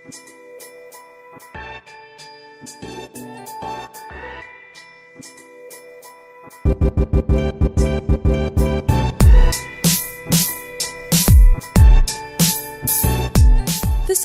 This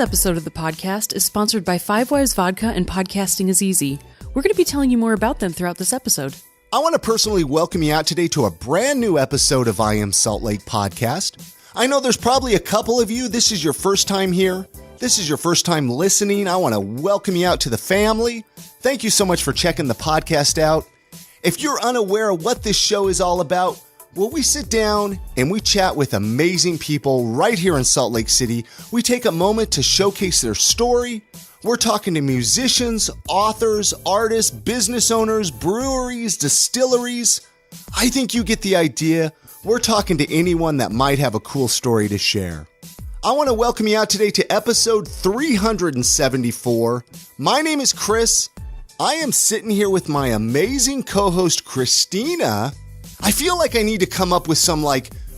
episode of the podcast is sponsored by Five Wives Vodka and Podcasting is Easy. We're going to be telling you more about them throughout this episode. I want to personally welcome you out today to a brand new episode of I Am Salt Lake Podcast. I know there's probably a couple of you, this is your first time here. This is your first time listening. I want to welcome you out to the family. Thank you so much for checking the podcast out. If you're unaware of what this show is all about, well, we sit down and we chat with amazing people right here in Salt Lake City. We take a moment to showcase their story. We're talking to musicians, authors, artists, business owners, breweries, distilleries. I think you get the idea. We're talking to anyone that might have a cool story to share. I want to welcome you out today to episode 374. My name is Chris. I am sitting here with my amazing co-host, Christina. I feel like I need to come up with some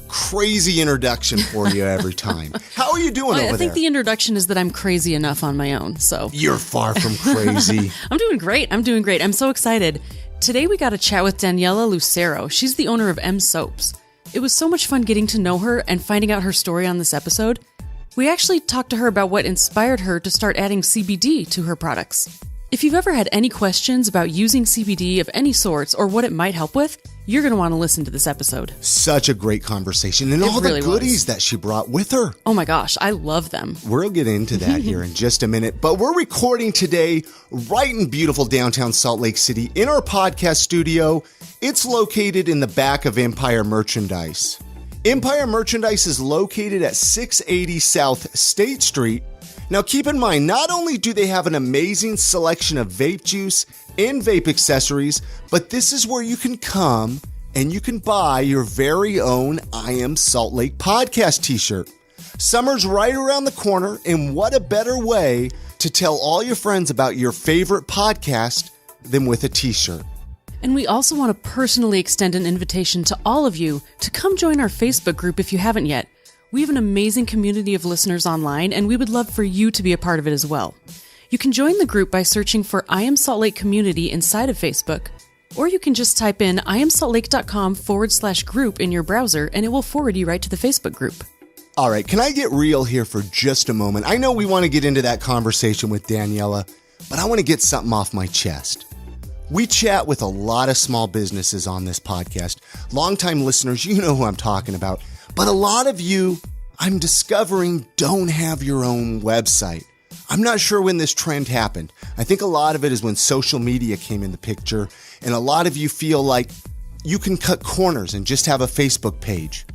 crazy introduction for you every time. How are you doing over there? I think the introduction is that I'm crazy enough on my own, so. You're far from crazy. I'm doing great. I'm so excited. Today we got to chat with Daniella Lucero. She's the owner of M Soaps. It was so much fun getting to know her and finding out her story on this episode. We actually talked to her about what inspired her to start adding CBD to her products. If you've ever had any questions about using CBD of any sorts or what it might help with, you're going to want to listen to this episode. Such a great conversation and all the goodies that she brought with her. Oh my gosh, I love them. We'll get into that here in just a minute, but we're recording today right in beautiful downtown Salt Lake City in our podcast studio. It's located in the back of Empire Merchandise. Empire Merchandise is located at 680 South State Street. Now, keep in mind, not only do they have an amazing selection of vape juice and vape accessories, but this is where you can come and you can buy your very own I Am Salt Lake podcast t-shirt. Summer's right around the corner, and what a better way to tell all your friends about your favorite podcast than with a t-shirt. And we also want to personally extend an invitation to all of you to come join our Facebook group if you haven't yet. We have an amazing community of listeners online, and we would love for you to be a part of it as well. You can join the group by searching for I Am Salt Lake Community inside of Facebook, or you can just type in iamsaltlake.com/group in your browser, and it will forward you right to the Facebook group. All right, can I get real here for just a moment? I know we want to get into that conversation with Daniella, but I want to get something off my chest. We chat with a lot of small businesses on this podcast. Longtime listeners, you know who I'm talking about. But a lot of you, I'm discovering, don't have your own website. I'm not sure when this trend happened. I think a lot of it is when social media came in the picture, and a lot of you feel like you can cut corners and just have a Facebook page.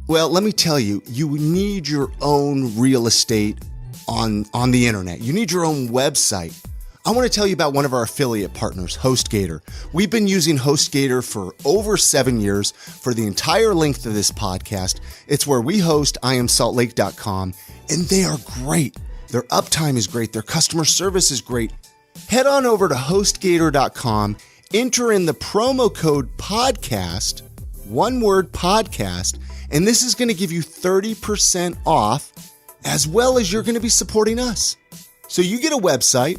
Well, let me tell you, you need your own real estate on the internet. You need your own website. I want to tell you about one of our affiliate partners, HostGator. We've been using HostGator for over 7 years for the entire length of this podcast. It's where we host iamsaltlake.com, and they are great. Their uptime is great. Their customer service is great. Head on over to hostgator.com, enter in the promo code podcast, one word podcast, and this is going to give you 30% off, as well as you're going to be supporting us. So you get a website.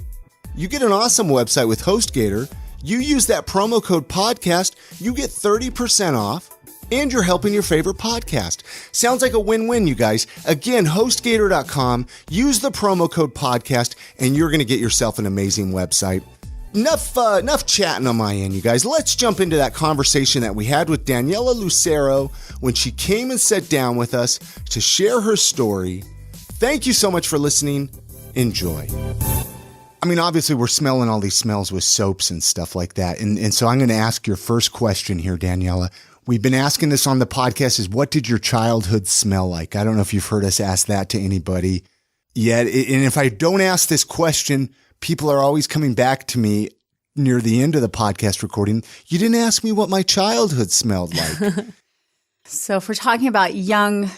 You get an awesome website with HostGator. You use that promo code podcast, you get 30% off, and you're helping your favorite podcast. Sounds like a win-win, you guys. Again, HostGator.com, use the promo code podcast, and you're going to get yourself an amazing website. Enough chatting on my end, you guys. Let's jump into that conversation that we had with Daniella Lucero when she came and sat down with us to share her story. Thank you so much for listening. Enjoy. I mean, obviously, we're smelling all these smells with soaps and stuff like that. And so I'm going to ask your first question here, Daniella. We've been asking this on the podcast is, what did your childhood smell like? I don't know if you've heard us ask that to anybody yet. And if I don't ask this question, people are always coming back to me near the end of the podcast recording. You didn't ask me what my childhood smelled like. So if we're talking about young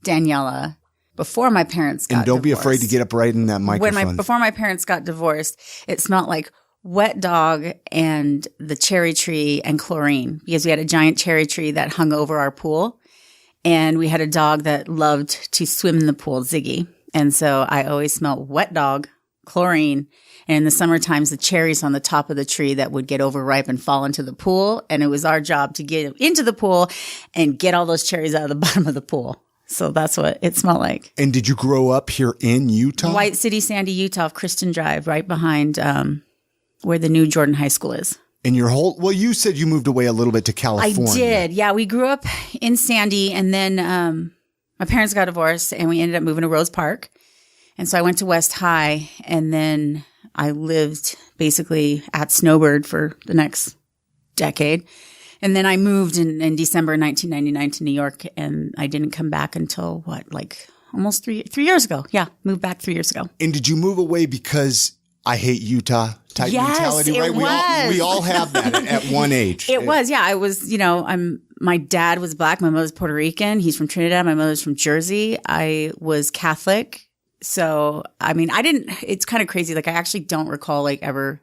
Daniella, before my parents got divorced. And don't be afraid to get up right in that microphone. Before my parents got divorced, it smelled like wet dog and the cherry tree and chlorine, because we had a giant cherry tree that hung over our pool. And we had a dog that loved to swim in the pool, Ziggy. And so I always smelled wet dog, chlorine. And in the summer times, the cherries on the top of the tree that would get overripe and fall into the pool. And it was our job to get into the pool and get all those cherries out of the bottom of the pool. So that's what it smelled like. And did you grow up here in Utah? White City, Sandy, Utah, Kristen Drive, right behind where the new Jordan High School is. And well, you said you moved away a little bit to California. I did. Yeah, we grew up in Sandy, and then my parents got divorced, and we ended up moving to Rose Park. And so I went to West High, and then I lived basically at Snowbird for the next decade. And then I moved in December 1999 to New York, and I didn't come back until almost 3 years ago. Yeah, moved back 3 years ago. And did you move away because I hate Utah type mentality, right? We all have that at one age. It was, yeah. I was, my dad was Black. My mother's Puerto Rican. He's from Trinidad. My mother's from Jersey. I was Catholic. So, it's kind of crazy. Like, I actually don't recall ever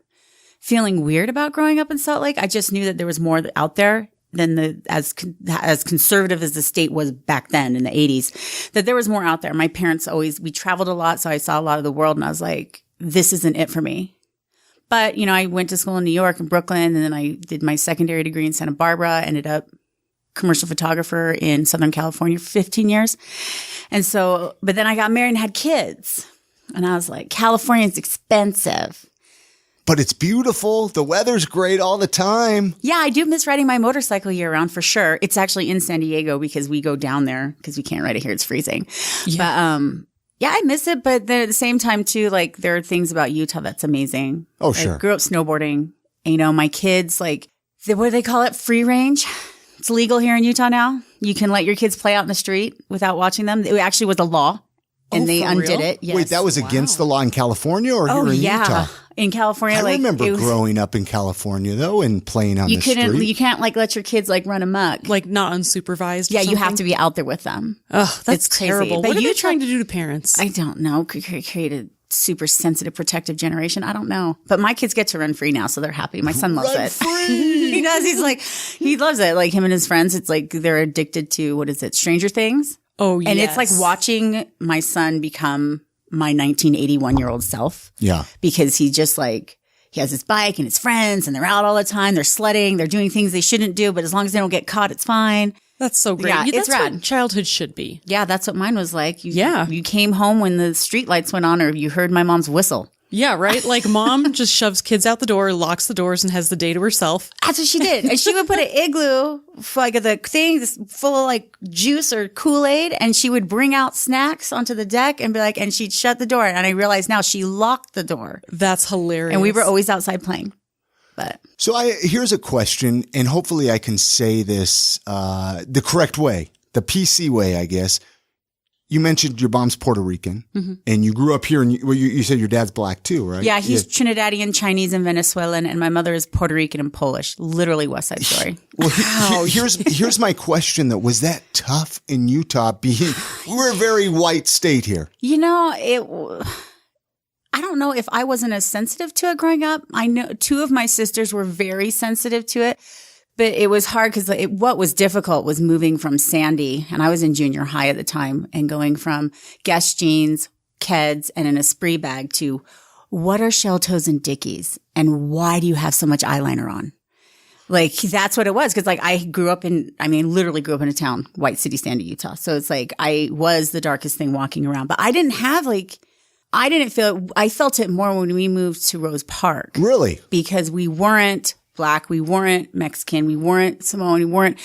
feeling weird about growing up in Salt Lake. I just knew that there was more out there than as conservative as the state was back then in the 80s, that there was more out there. My parents we traveled a lot. So I saw a lot of the world, and I was like, this isn't it for me. But, I went to school in New York and Brooklyn, and then I did my secondary degree in Santa Barbara, ended up commercial photographer in Southern California for 15 years. And so, but then I got married and had kids. And I was like, California's expensive. But it's beautiful. The weather's great all the time. Yeah, I do miss riding my motorcycle year round for sure. It's actually in San Diego because we go down there because we can't ride it here. It's freezing. Yeah. But, yeah, I miss it. But then at the same time, too, there are things about Utah that's amazing. Oh, sure. I grew up snowboarding. My kids, what do they call it? Free range. It's legal here in Utah now. You can let your kids play out in the street without watching them. It actually was a law, and they undid it. Yes. Wait, that was against the law in California or here in Utah? In California. I remember growing up in California, though, and playing on the street. You can't let your kids run amok. Not unsupervised? Yeah, you have to be out there with them. Oh, that's terrible. What are you trying to do to parents? I don't know. Create a super sensitive, protective generation. I don't know. But my kids get to run free now, so they're happy. My son loves it. He does. He loves it. Him and his friends, it's they're addicted to, Stranger Things? Oh, yes. And it's watching my son become my 1981-year-old self. Yeah. Because he just he has his bike and his friends, and they're out all the time. They're sledding. They're doing things they shouldn't do, but as long as they don't get caught, it's fine. That's so great. Yeah, it's rad. What childhood should be. Yeah, that's what mine was like. Yeah. You came home when the street lights went on, or you heard my mom's whistle. Yeah, right? Mom just shoves kids out the door, locks the doors, and has the day to herself. That's what she did. And she would put an igloo for the thing this full of juice or Kool-Aid, and she would bring out snacks onto the deck and be and she'd shut the door. And I realize now she locked the door. That's hilarious. And we were always outside playing. But so here's a question, and hopefully I can say this the correct way, the PC way, I guess. You mentioned your mom's Puerto Rican, and you grew up here, and you said your dad's Black too, right? Yeah, he's Trinidadian, Chinese, and Venezuelan, and my mother is Puerto Rican and Polish. Literally West Side Story. Well, here's my question, though. Was that tough in Utah? We're a very white state here. I don't know if I wasn't as sensitive to it growing up. I know 2 of my sisters were very sensitive to it. But it was hard because what was difficult was moving from Sandy, and I was in junior high at the time, and going from Guess jeans, Keds, and an Esprit bag to what are shell toes and Dickies, and why do you have so much eyeliner on? That's what it was. Because I literally grew up in a town, White City, Sandy, Utah. So it's I was the darkest thing walking around. But I didn't have I didn't feel it. I felt it more when we moved to Rose Park. Really? Because we weren't Black, we weren't Mexican, we weren't Samoan,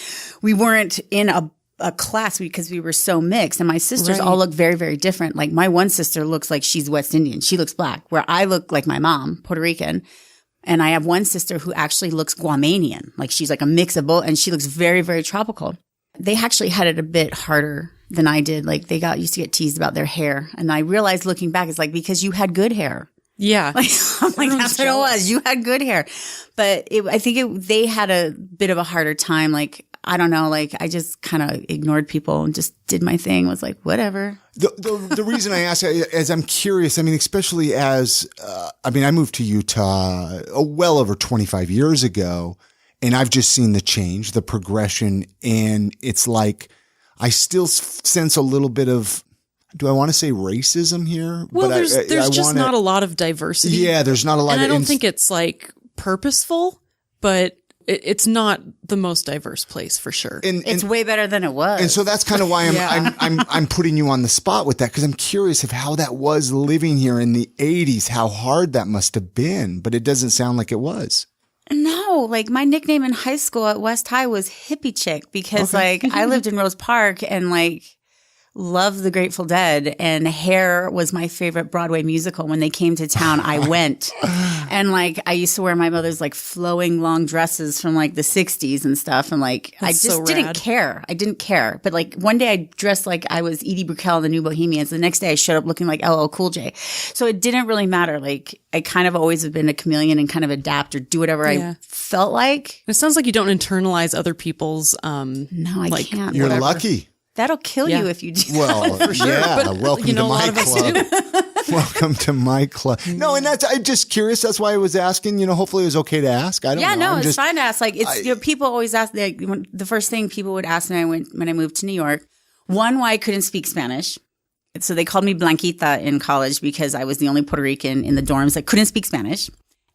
we weren't in a class because we were so mixed. And my sisters all look very, very different. My one sister looks like she's West Indian. She looks Black, where I look like my mom, Puerto Rican. And I have one sister who actually looks Guamanian. She's a mix of both, and she looks very, very tropical. They actually had it a bit harder than I did. They used to get teased about their hair. And I realized looking back, it's because you had good hair. Yeah. That's what it was. You had good hair. But I think they had a bit of a harder time. I don't know. I just kind of ignored people and just did my thing. Was whatever. The reason I ask is I'm curious. Especially as, I moved to Utah well over 25 years ago, and I've just seen the change, the progression. And it's I still sense a little bit of do I want to say racism here? Well, but there's just not a lot of diversity. Yeah, there's not a lot. And I don't think it's like purposeful, but it's not the most diverse place for sure. It's way better than it was. And so that's kind of why I'm putting you on the spot with that, because I'm curious of how that was living here in the 80s, how hard that must have been, but it doesn't sound like it was. No, like my nickname in high school at West High was Hippie Chick because like I lived in Rose Park and like loved the Grateful Dead, and Hair was my favorite Broadway musical. When they came to town, I went. And like I used to wear my mother's like flowing long dresses from like the 60s and stuff. And like I just didn't care. I didn't care. But like one day I dressed like I was Edie Brickell in the New Bohemians. The next day I showed up looking like LL Cool J. So it didn't really matter. Like I kind of always have been a chameleon and kind of adapt or do whatever I felt like. It sounds like you don't internalize other people's No, I can't. You're lucky. That'll kill you if you do. Well, for sure. Yeah, but, welcome to my club. Welcome to my club. No, and I'm just curious. That's why I was asking. Hopefully it was okay to ask. I don't know. Yeah, no, it's fine to ask. Like it's people always ask. Like the first thing people would ask me when I moved to New York, one, why I couldn't speak Spanish. So they called me Blanquita in college because I was the only Puerto Rican in the dorms that couldn't speak Spanish.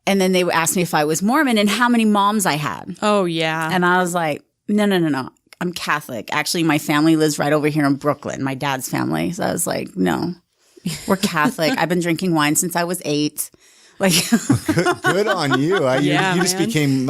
And then they would ask me if I was Mormon and how many moms I had. Oh yeah, and I was like, no. I'm Catholic. Actually, my family lives right over here in Brooklyn, my dad's family. So I was like, no, we're Catholic. I've been drinking wine since I was 8. Like, good on you. You just became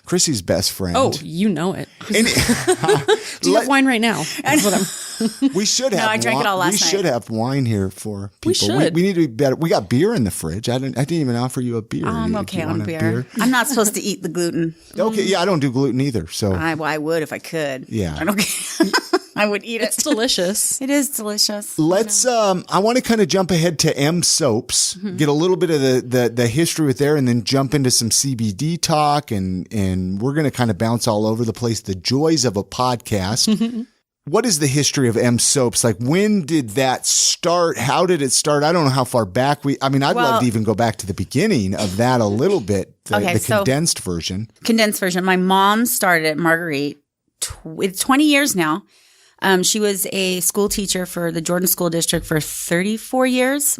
Chrissy's best friend. Oh, you know it. Do you have wine right now? That's what we should have. No, I drank it all last night. We should have wine here for people. We should. We need to be better. We got beer in the fridge. I didn't even offer you a beer. I'm okay on beer. I'm not supposed to eat the gluten. Okay, yeah, I don't do gluten either. So I would if I could. Yeah, I don't care. I would eat it. It's delicious. It is delicious. Let's. I want to kind of jump ahead to M Soaps, get a little bit of the history with there, and then jump into some CBD talk, and we're going to kind of bounce all over the place. The joys of a podcast. What is the history of M Soaps? Like, when did that start? How did it start? I don't know how far back I'd love to even go back to the beginning of that a little bit. The condensed version. Condensed version. My mom started at Marguerite. It's 20 years now. She was a school teacher for the Jordan School District for 34 years.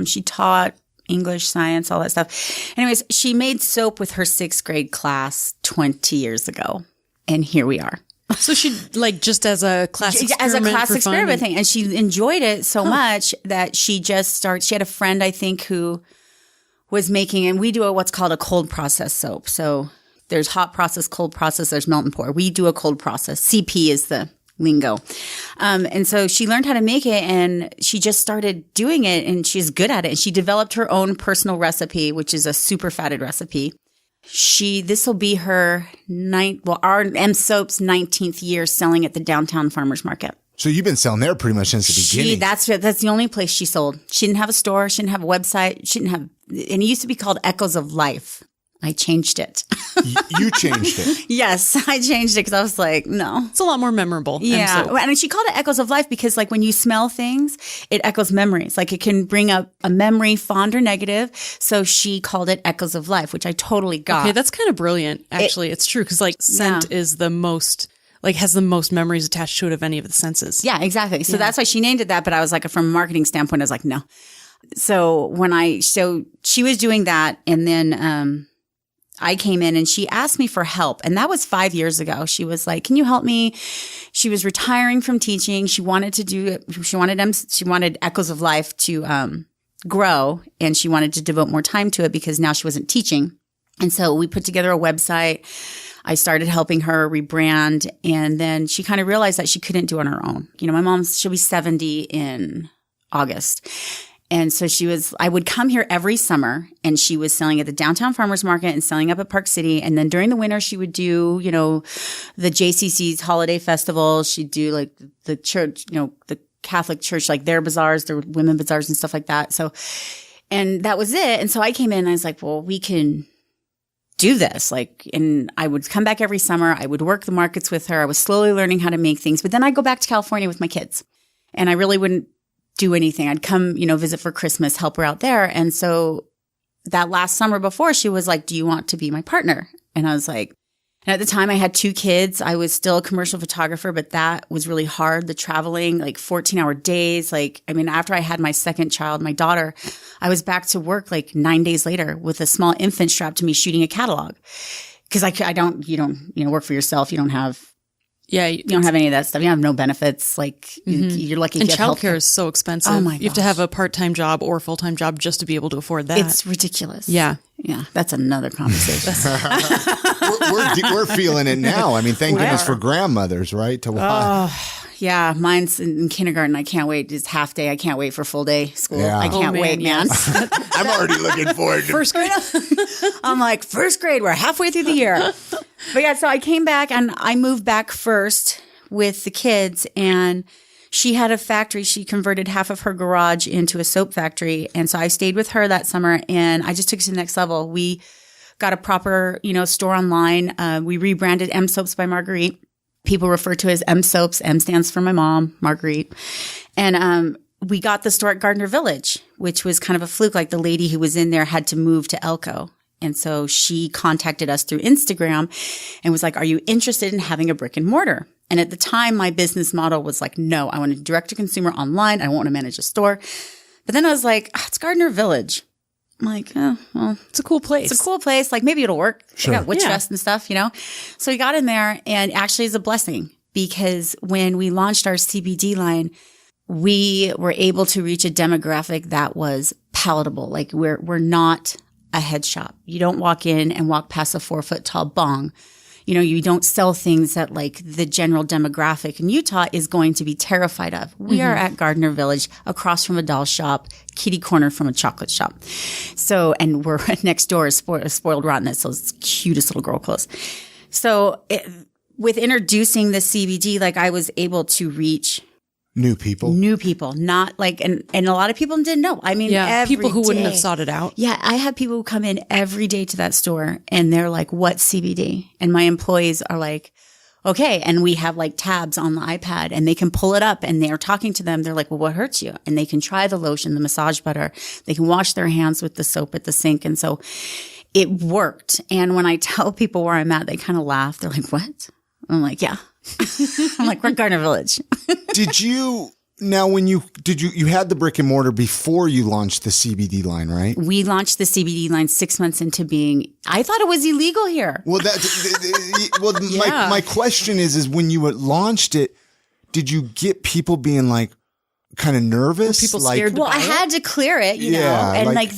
She taught English, science, all that stuff. Anyways, she made soap with her 6th grade class 20 years ago. And here we are. So she just as a class experiment thing. And she enjoyed it so much that she just started. She had a friend, I think, who was making, and we do what's called a cold process soap. So there's hot process, cold process, there's melt and pour. We do a cold process. CP is the lingo. And so she learned how to make it and she just started doing it and she's good at it. And she developed her own personal recipe, which is a super fatted recipe. This will be our M Soap's 19th year selling at the downtown farmers market. So you've been selling there pretty much since the beginning. That's the only place she sold. She didn't have a store. She didn't have a website. And it used to be called Echoes of Life. I changed it. You changed it? Yes, I changed it because I was like, no. It's a lot more memorable. Yeah. And she called it Echoes of Life because like when you smell things, it echoes memories. Like it can bring up a memory, fond or negative. So she called it Echoes of Life, which I totally got. Okay, that's kind of brilliant. Actually, it's true because like scent is the most, has the most memories attached to it of any of the senses. Yeah, exactly. So that's why she named it that. But I was like, from a marketing standpoint, I was like, no. So she was doing that and then, I came in and she asked me for help. And that was 5 years ago. She was like, can you help me? She was retiring from teaching. She wanted to do it. She wanted Echoes of Life to grow and she wanted to devote more time to it because now she wasn't teaching. And so we put together a website. I started helping her rebrand. And then she kind of realized that she couldn't do it on her own. My she'll be 70 in August. And so I would come here every summer and she was selling at the downtown farmers market and selling up at Park City. And then during the winter, she would do, the JCC's holiday festival. She'd do like the church, the Catholic church, like their bazaars, their women bazaars and stuff like that. So, and that was it. And so I came in and I was like, well, we can do this. And I would come back every summer. I would work the markets with her. I was slowly learning how to make things, but then I'd go back to California with my kids and I really wouldn't do anything. I'd come, visit for Christmas, help her out there. And so that last summer before, she was like, do you want to be my partner? And I was like, And at the time I had 2 kids. I was still a commercial photographer, but that was really hard. The traveling, like 14-hour days. After I had my second child, my daughter, I was back to work like 9 days later with a small infant strapped to me shooting a catalog. Cause you don't work for yourself. You don't have you don't have any of that stuff. You have no benefits. Like you're lucky. And if you have childcare is so expensive. Oh my You have to have a part-time job or a full-time job just to be able to afford that. It's ridiculous. Yeah. Yeah. That's another conversation. we're feeling it now. I mean, thank goodness for grandmothers, right? To watch. Yeah. Mine's in kindergarten. I can't wait. It's half day. I can't wait for full day school. Yeah. I can't wait, man. I'm already looking forward to First grade. I'm like, first grade. We're halfway through the year. But yeah, so I came back and I moved back first with the kids, and she had a factory. She converted half of her garage into a soap factory. And so I stayed with her that summer, and I just took it to the next level. We got a proper, store online. We rebranded M Soaps by Marguerite. People refer to it as M Soaps. M stands for my mom, Marguerite. And we got the store at Gardner Village, which was kind of a fluke. Like the lady who was in there had to move to Elko. And so she contacted us through Instagram and was like, are you interested in having a brick and mortar? And at the time, my business model was like, no, I want to direct to consumer online. I don't want to manage a store. But then I was like, it's Gardner Village. I'm like, oh, well, It's a cool place. it's a cool place. Like maybe it'll work. Sure. They got witch Yeah. fest and stuff, So we got in there, and actually it's a blessing because when we launched our CBD line, we were able to reach a demographic that was palatable. Like we're not a head shop. You don't walk in and walk past a 4-foot tall bong. You don't sell things that like the general demographic in Utah is going to be terrified of. We are at Gardner Village, across from a doll shop, kitty corner from a chocolate shop. So, and we're next door is Spoiled Rotten that sells cutest little girl clothes. So with introducing the CBD, like I was able to reach new people. Not like, and a lot of people didn't know. I mean, every people who wouldn't have day. sought it out. Yeah, I have people who come in every day to that store and they're like, what's CBD? And my employees are like, okay. And we have like tabs on the iPad and they can pull it up and they're talking to them. They're like, well, what hurts you? And they can try the lotion, the massage butter. They can wash their hands with the soap at the sink. And so it worked. And when I tell people where I'm at, they kind of laugh. They're like, what? I'm like, yeah. I'm like, we're at Gardner Village. Did you had the brick and mortar before you launched the CBD line, right? We launched the CBD line 6 months into being, I thought it was illegal here. Well, Yeah. my question is when you had launched it, did you get people being like kind of nervous? Were people like, scared to Well, I had to clear it, Yeah, and like-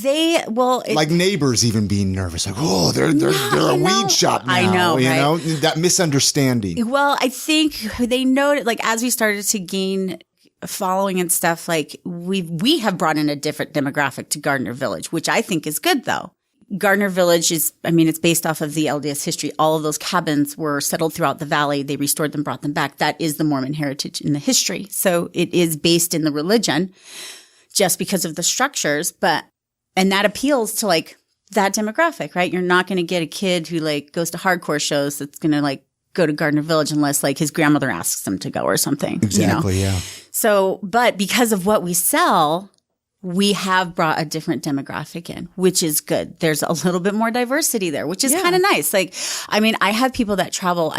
like neighbors even being nervous, like, oh, they're a weed shop now. I know, you right? know, that misunderstanding. Well, I think they noted, like, as we started to gain following and stuff, like we have brought in a different demographic to Gardner Village, which I think is good though. Gardner Village is, it's based off of the LDS history. All of those cabins were settled throughout the valley. They restored them, brought them back. That is the Mormon heritage in the history. So it is based in the religion just because of the structures, and that appeals to like that demographic, right? You're not going to get a kid who like goes to hardcore shows that's going to like go to Gardner Village unless like his grandmother asks him to go or something. Exactly, yeah. So, but because of what we sell, we have brought a different demographic in, which is good. There's a little bit more diversity there, which is kind of nice. Like, I have people that travel,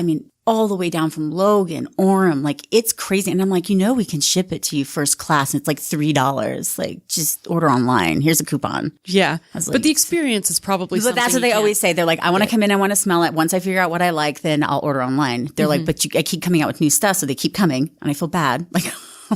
all the way down from Logan, Orem, like it's crazy. And I'm like, we can ship it to you first class. And it's like $3. Like just order online. Here's a coupon. Yeah. was like- But the experience is probably But something that's what they you always say. They're like, I want to come in. I want to smell it. Once I figure out what I like, then I'll order online. They're like, but I keep coming out with new stuff. So they keep coming and I feel bad. Like,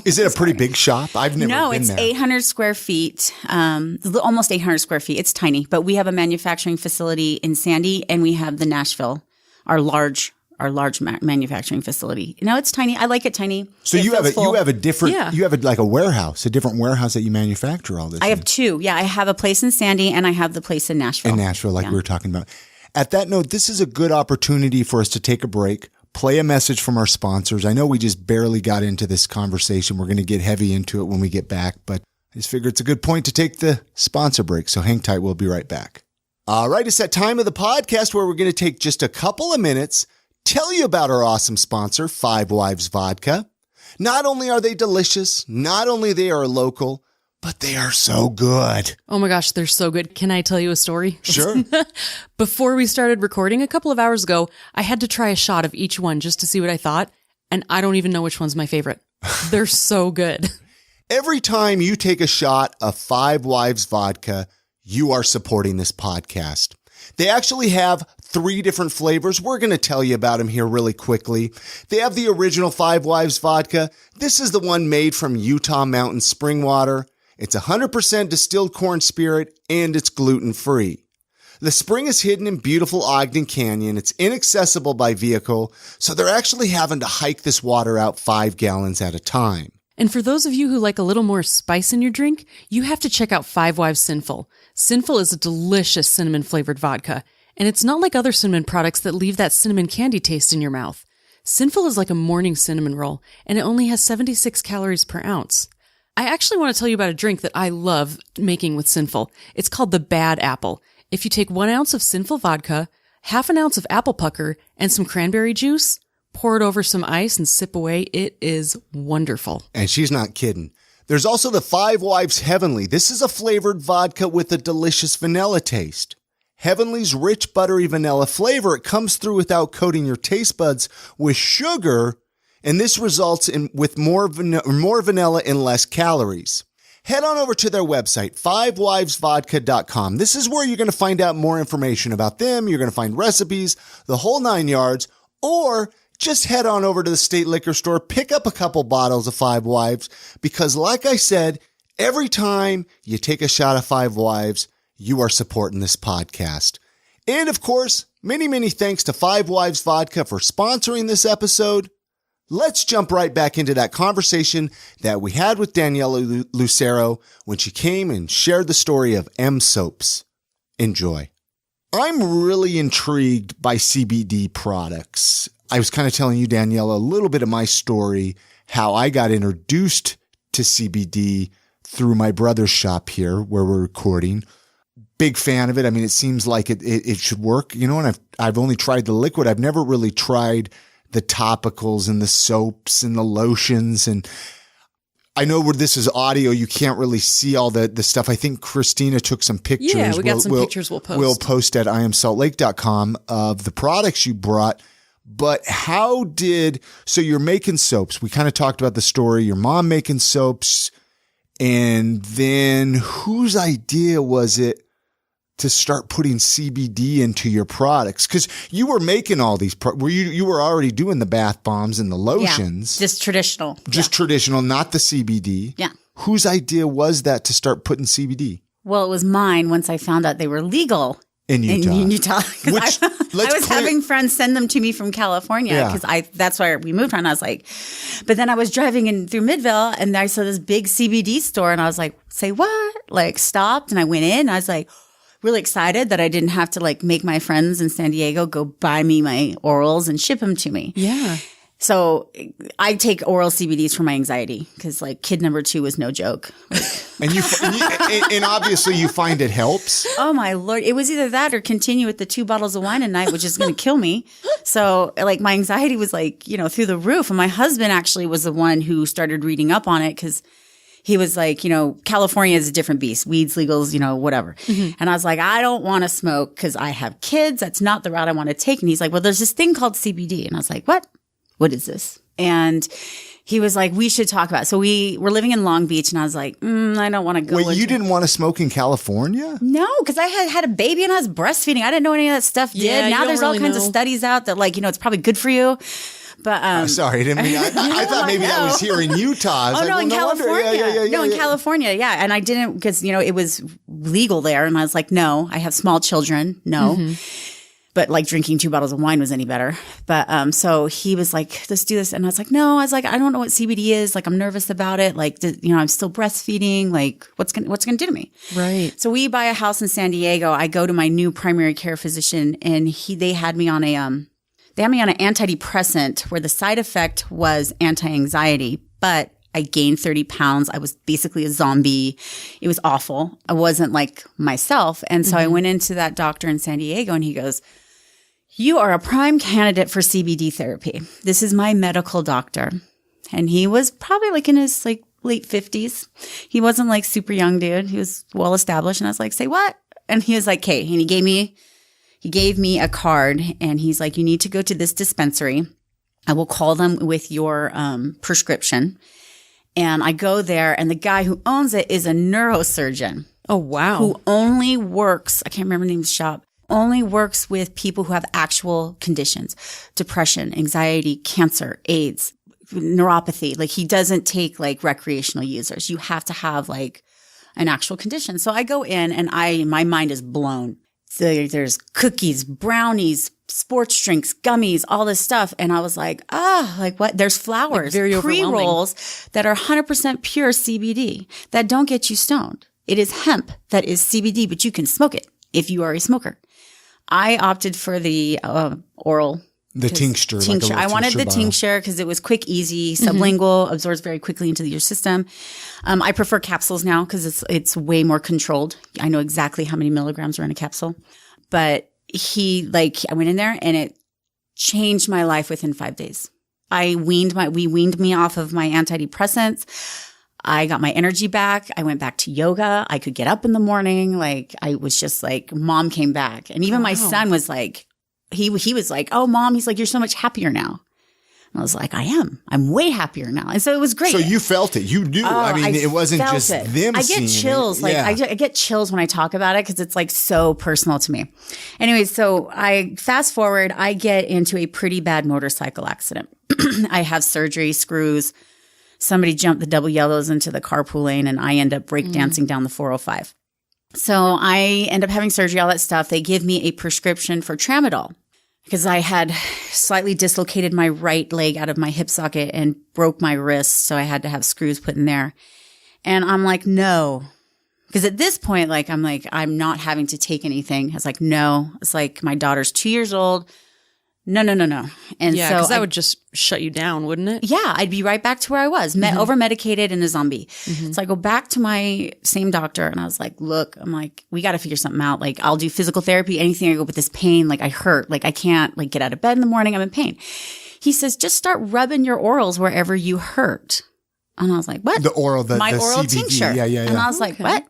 Is it a pretty big shop? I've never no, been it's there. 800 square feet, almost 800 square feet. It's tiny, but we have a manufacturing facility in Sandy and we have the Nashville, our large manufacturing facility. It's tiny. I like it tiny. So It you have feels full. a different, Yeah. you have a warehouse, a different warehouse that you manufacture all this. I have two. Yeah, I have a place in Sandy and I have the place in Nashville. in Nashville, like we were talking about. At that note, this is a good opportunity for us to take a break, play a message from our sponsors. I know we just barely got into this conversation. We're going to get heavy into it when we get back, but I just figure it's a good point to take the sponsor break. So hang tight. We'll be right back. All right. It's that time of the podcast where we're going to take just a couple of minutes, tell you about our awesome sponsor, Five Wives Vodka. Not only are they delicious, not only they are local, but they are so good. Oh my gosh, they're so good. Can I tell you a story? Sure. Before we started recording a couple of hours ago, I had to try a shot of each one just to see what I thought. And I don't even know which one's my favorite. They're so good. Every time you take a shot of Five Wives vodka, you are supporting this podcast. They actually have 3 different flavors. We're going to tell you about them here really quickly. They have the original Five Wives vodka. This is the one made from Utah mountain spring water. It's 100% distilled corn spirit and it's gluten-free. The spring is hidden in beautiful Ogden Canyon. It's inaccessible by vehicle, so they're actually having to hike this water out 5 gallons at a time. And for those of you who like a little more spice in your drink, you have to check out Five Wives Sinful. Sinful is a delicious cinnamon-flavored vodka, and it's not like other cinnamon products that leave that cinnamon candy taste in your mouth. Sinful is like a morning cinnamon roll, and it only has 76 calories per ounce. I actually want to tell you about a drink that I love making with Sinful. It's called the Bad Apple. If you take 1 ounce of Sinful vodka, half an ounce of apple pucker, and some cranberry juice, pour it over some ice and sip away. It is wonderful. And she's not kidding. There's also the Five Wives Heavenly. This is a flavored vodka with a delicious vanilla taste. Heavenly's rich, buttery vanilla flavor, it comes through without coating your taste buds with sugar, and this results in with more vanilla and less calories. Head on over to their website, fivewivesvodka.com. This is where you're going to find out more information about them. You're going to find recipes, the whole 9 yards, or just head on over to the state liquor store, pick up a couple bottles of Five Wives, because like I said, every time you take a shot of Five Wives, you are supporting this podcast. And of course, many, many thanks to Five Wives Vodka for sponsoring this episode. Let's jump right back into that conversation that we had with Daniella Lucero when she came and shared the story of M Soaps. Enjoy. I'm really intrigued by CBD products. I was kind of telling you, Daniella, a little bit of my story, how I got introduced to CBD through my brother's shop here where we're recording. Big fan of it. I mean, it seems like it should work, you know, and I've only tried the liquid. I've never really tried the topicals and the soaps and the lotions. And I know where this is audio, you can't really see all the stuff. I think Christina took some pictures. Yeah, we got some pictures we'll post. We'll post at iamsaltlake.com of the products you brought. But so you're making soaps. We kind of talked about the story, your mom making soaps. And then whose idea was it to start putting CBD into your products? Because you were making all these, you were already doing the bath bombs and the lotions. Yeah, just traditional. Traditional, not the CBD. Yeah. Whose idea was that to start putting CBD? Well, it was mine once I found out they were legal in Utah. In Utah. I was having friends send them to me from California because that's where we moved from. I was like, but then I was driving in through Midvale and I saw this big CBD store and I was like, say what? Like stopped and I went in. I was like, really excited that I didn't have to like make my friends in San Diego go buy me my orals and ship them to me. Yeah. So I take oral CBDs for my anxiety because like kid number 2 was no joke. And obviously you find it helps. Oh my Lord. It was either that or continue with the 2 bottles of wine a night, which is going to kill me. So like my anxiety was like, you know, through the roof. And my husband actually was the one who started reading up on it because he was like, you know, California is a different beast. Weeds, legals, you know, whatever. Mm-hmm. And I was like, I don't want to smoke because I have kids. That's not the route I want to take. And he's like, well, there's this thing called CBD. And I was like, what? What is this? And he was like, we should talk about it. So we were living in Long Beach and I was like, I don't want to go. Wait, you didn't want to smoke in California? No, because I had a baby and I was breastfeeding. I didn't know any of that stuff did. Yeah, now there's all kinds of studies out that like, you know, it's probably good for you. But sorry, I didn't mean. I thought maybe that was here in Utah. In California. In California, yeah. And I didn't because you know it was legal there, and I was like, no, I have small children, no. Mm-hmm. But like drinking 2 bottles of wine was any better. But so he was like, let's do this, and I was like, no. I was like, I don't know what CBD is. Like, I'm nervous about it. Like, you know, I'm still breastfeeding. Like, what's gonna do to me? Right. So we buy a house in San Diego. I go to my new primary care physician, and they had me on an antidepressant where the side effect was anti-anxiety, but I gained 30 pounds. I was basically a zombie. It was awful. I wasn't like myself. And so I went into that doctor in San Diego and he goes, you are a prime candidate for CBD therapy. This is my medical doctor. And he was probably like in his like late 50s. He wasn't like super young dude. He was well established. And I was like, say what? And he was like, okay. And he gave me a card and he's like, you need to go to this dispensary. I will call them with your prescription. And I go there and the guy who owns it is a neurosurgeon. Oh, wow. Who only works, I can't remember the name of the shop, only works with people who have actual conditions, depression, anxiety, cancer, AIDS, neuropathy. Like he doesn't take like recreational users. You have to have like an actual condition. So I go in and my mind is blown. So there's cookies, brownies, sports drinks, gummies, all this stuff. And I was like, like what? There's flowers, like very overwhelming. Pre-rolls that are 100% pure CBD that don't get you stoned. It is hemp that is CBD, but you can smoke it if you are a smoker. I opted for the oral. The tincture. Tincture. I wanted the tincture because it was quick, easy, sublingual, absorbs very quickly into your system. I prefer capsules now because it's way more controlled. I know exactly how many milligrams are in a capsule. But I went in there and it changed my life within 5 days. We weaned me off of my antidepressants. I got my energy back. I went back to yoga. I could get up in the morning. Like I was just like, mom came back. And even my son was like, he was like, oh, mom, he's like, you're so much happier now. And I was like, I am. I'm way happier now. And so it was great. So you felt it. You knew. I mean, it wasn't just them I get chills. Like I get chills when I talk about it because it's like so personal to me. Anyway, so I fast forward. I get into a pretty bad motorcycle accident. I have surgery, screws. Somebody jumped the double yellows into the carpool lane and I end up breakdancing down the 405. So I end up having surgery, all that stuff. They give me a prescription for tramadol because I had slightly dislocated my right leg out of my hip socket and broke my wrist. So I had to have screws put in there. And I'm like, no. Because at this point, like, I'm not having to take anything. I was like, no. It's like my daughter's 2 years old. No. And yeah, because that would just shut you down, wouldn't it? Yeah, I'd be right back to where I was, over-medicated and a zombie. So I go back to my same doctor and I was like, look, I'm like, we got to figure something out. Like, I'll do physical therapy, anything. I go with this pain. Like, I hurt. Like, I can't like get out of bed in the morning. I'm in pain. He says, just start rubbing your orals wherever you hurt. And I was like, what? The oral CBD. Tincture. Yeah. And I was like, what?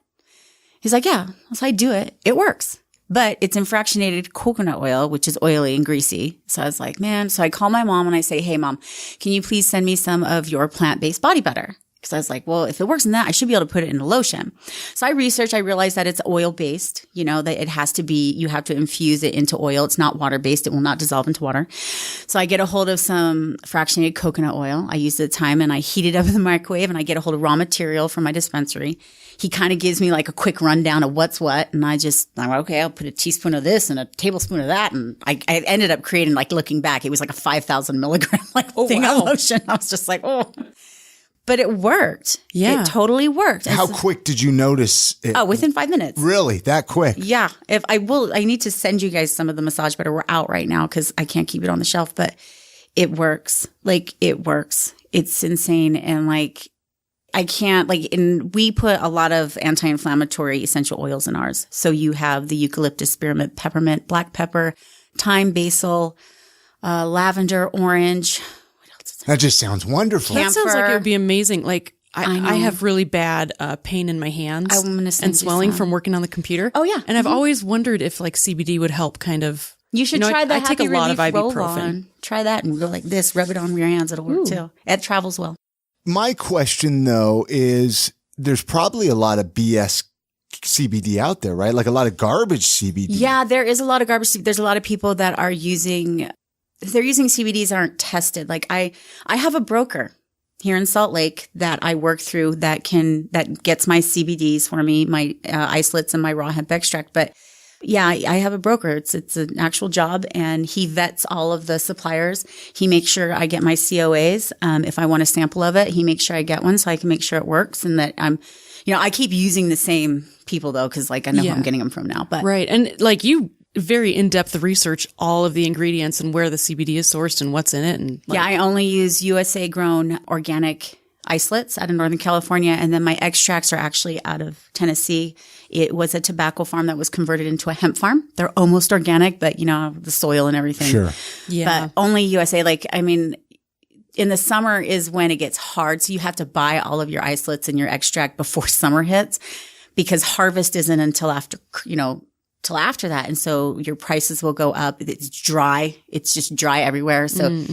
He's like, yeah. I was like, do it. It works. But it's in fractionated coconut oil, which is oily and greasy. So I was like, man. So I call my mom and I say, hey, mom, can you please send me some of your plant-based body butter? Because I was like, well, if it works in that, I should be able to put it in a lotion. So I researched. I realized that it's oil-based, that it has to be, you have to infuse it into oil. It's not water-based. It will not dissolve into water. So I get a hold of some fractionated coconut oil. I use it at the time and I heat it up in the microwave and I get a hold of raw material from my dispensary. He kind of gives me like a quick rundown of what's what. And I'm like, okay, I'll put a teaspoon of this and a tablespoon of that. And I ended up creating, like looking back, it was like a 5,000 milligram thing of lotion. I was just like, oh. But it worked. Yeah. It totally worked. How quick did you notice it? Oh, within 5 minutes. Really? That quick? Yeah. I need to send you guys some of the massage butter. We're out right now because I can't keep it on the shelf, but it works. Like, it works. It's insane. And like, I can't we put a lot of anti-inflammatory essential oils in ours. So you have the eucalyptus, spearmint, peppermint, black pepper, thyme, basil, lavender, orange. What else is that? That just sounds wonderful. That sounds like it would be amazing. Like I have really bad pain in my hands and swelling from working on the computer. Oh yeah. And I've always wondered if like CBD would help kind of. You should try that. I take a lot of ibuprofen. Try that and go like this, rub it on your hands. It'll work too. It travels well. My question, though, is there's probably a lot of BS CBD out there, right? Like a lot of garbage CBD. Yeah, there is a lot of garbage. There's a lot of people that are using CBDs aren't tested. Like I have a broker here in Salt Lake that I work through that gets my CBDs for me, my isolates and my raw hemp extract. But yeah, I have a broker. It's an actual job and he vets all of the suppliers. He makes sure I get my COAs. If I want a sample of it, he makes sure I get one so I can make sure it works and that I keep using the same people though, cause like I know who I'm getting them from now, but. Right. And like you very in-depth research all of the ingredients and where the CBD is sourced and what's in it. And I only use USA grown organic isolates out of Northern California. And then my extracts are actually out of Tennessee. It was a tobacco farm that was converted into a hemp farm. They're almost organic, but the soil and everything. Sure. Yeah. But only USA. in the summer is when it gets hard. So you have to buy all of your isolates and your extract before summer hits, because harvest isn't until after, till after that. And so your prices will go up. It's dry. It's just dry everywhere. So,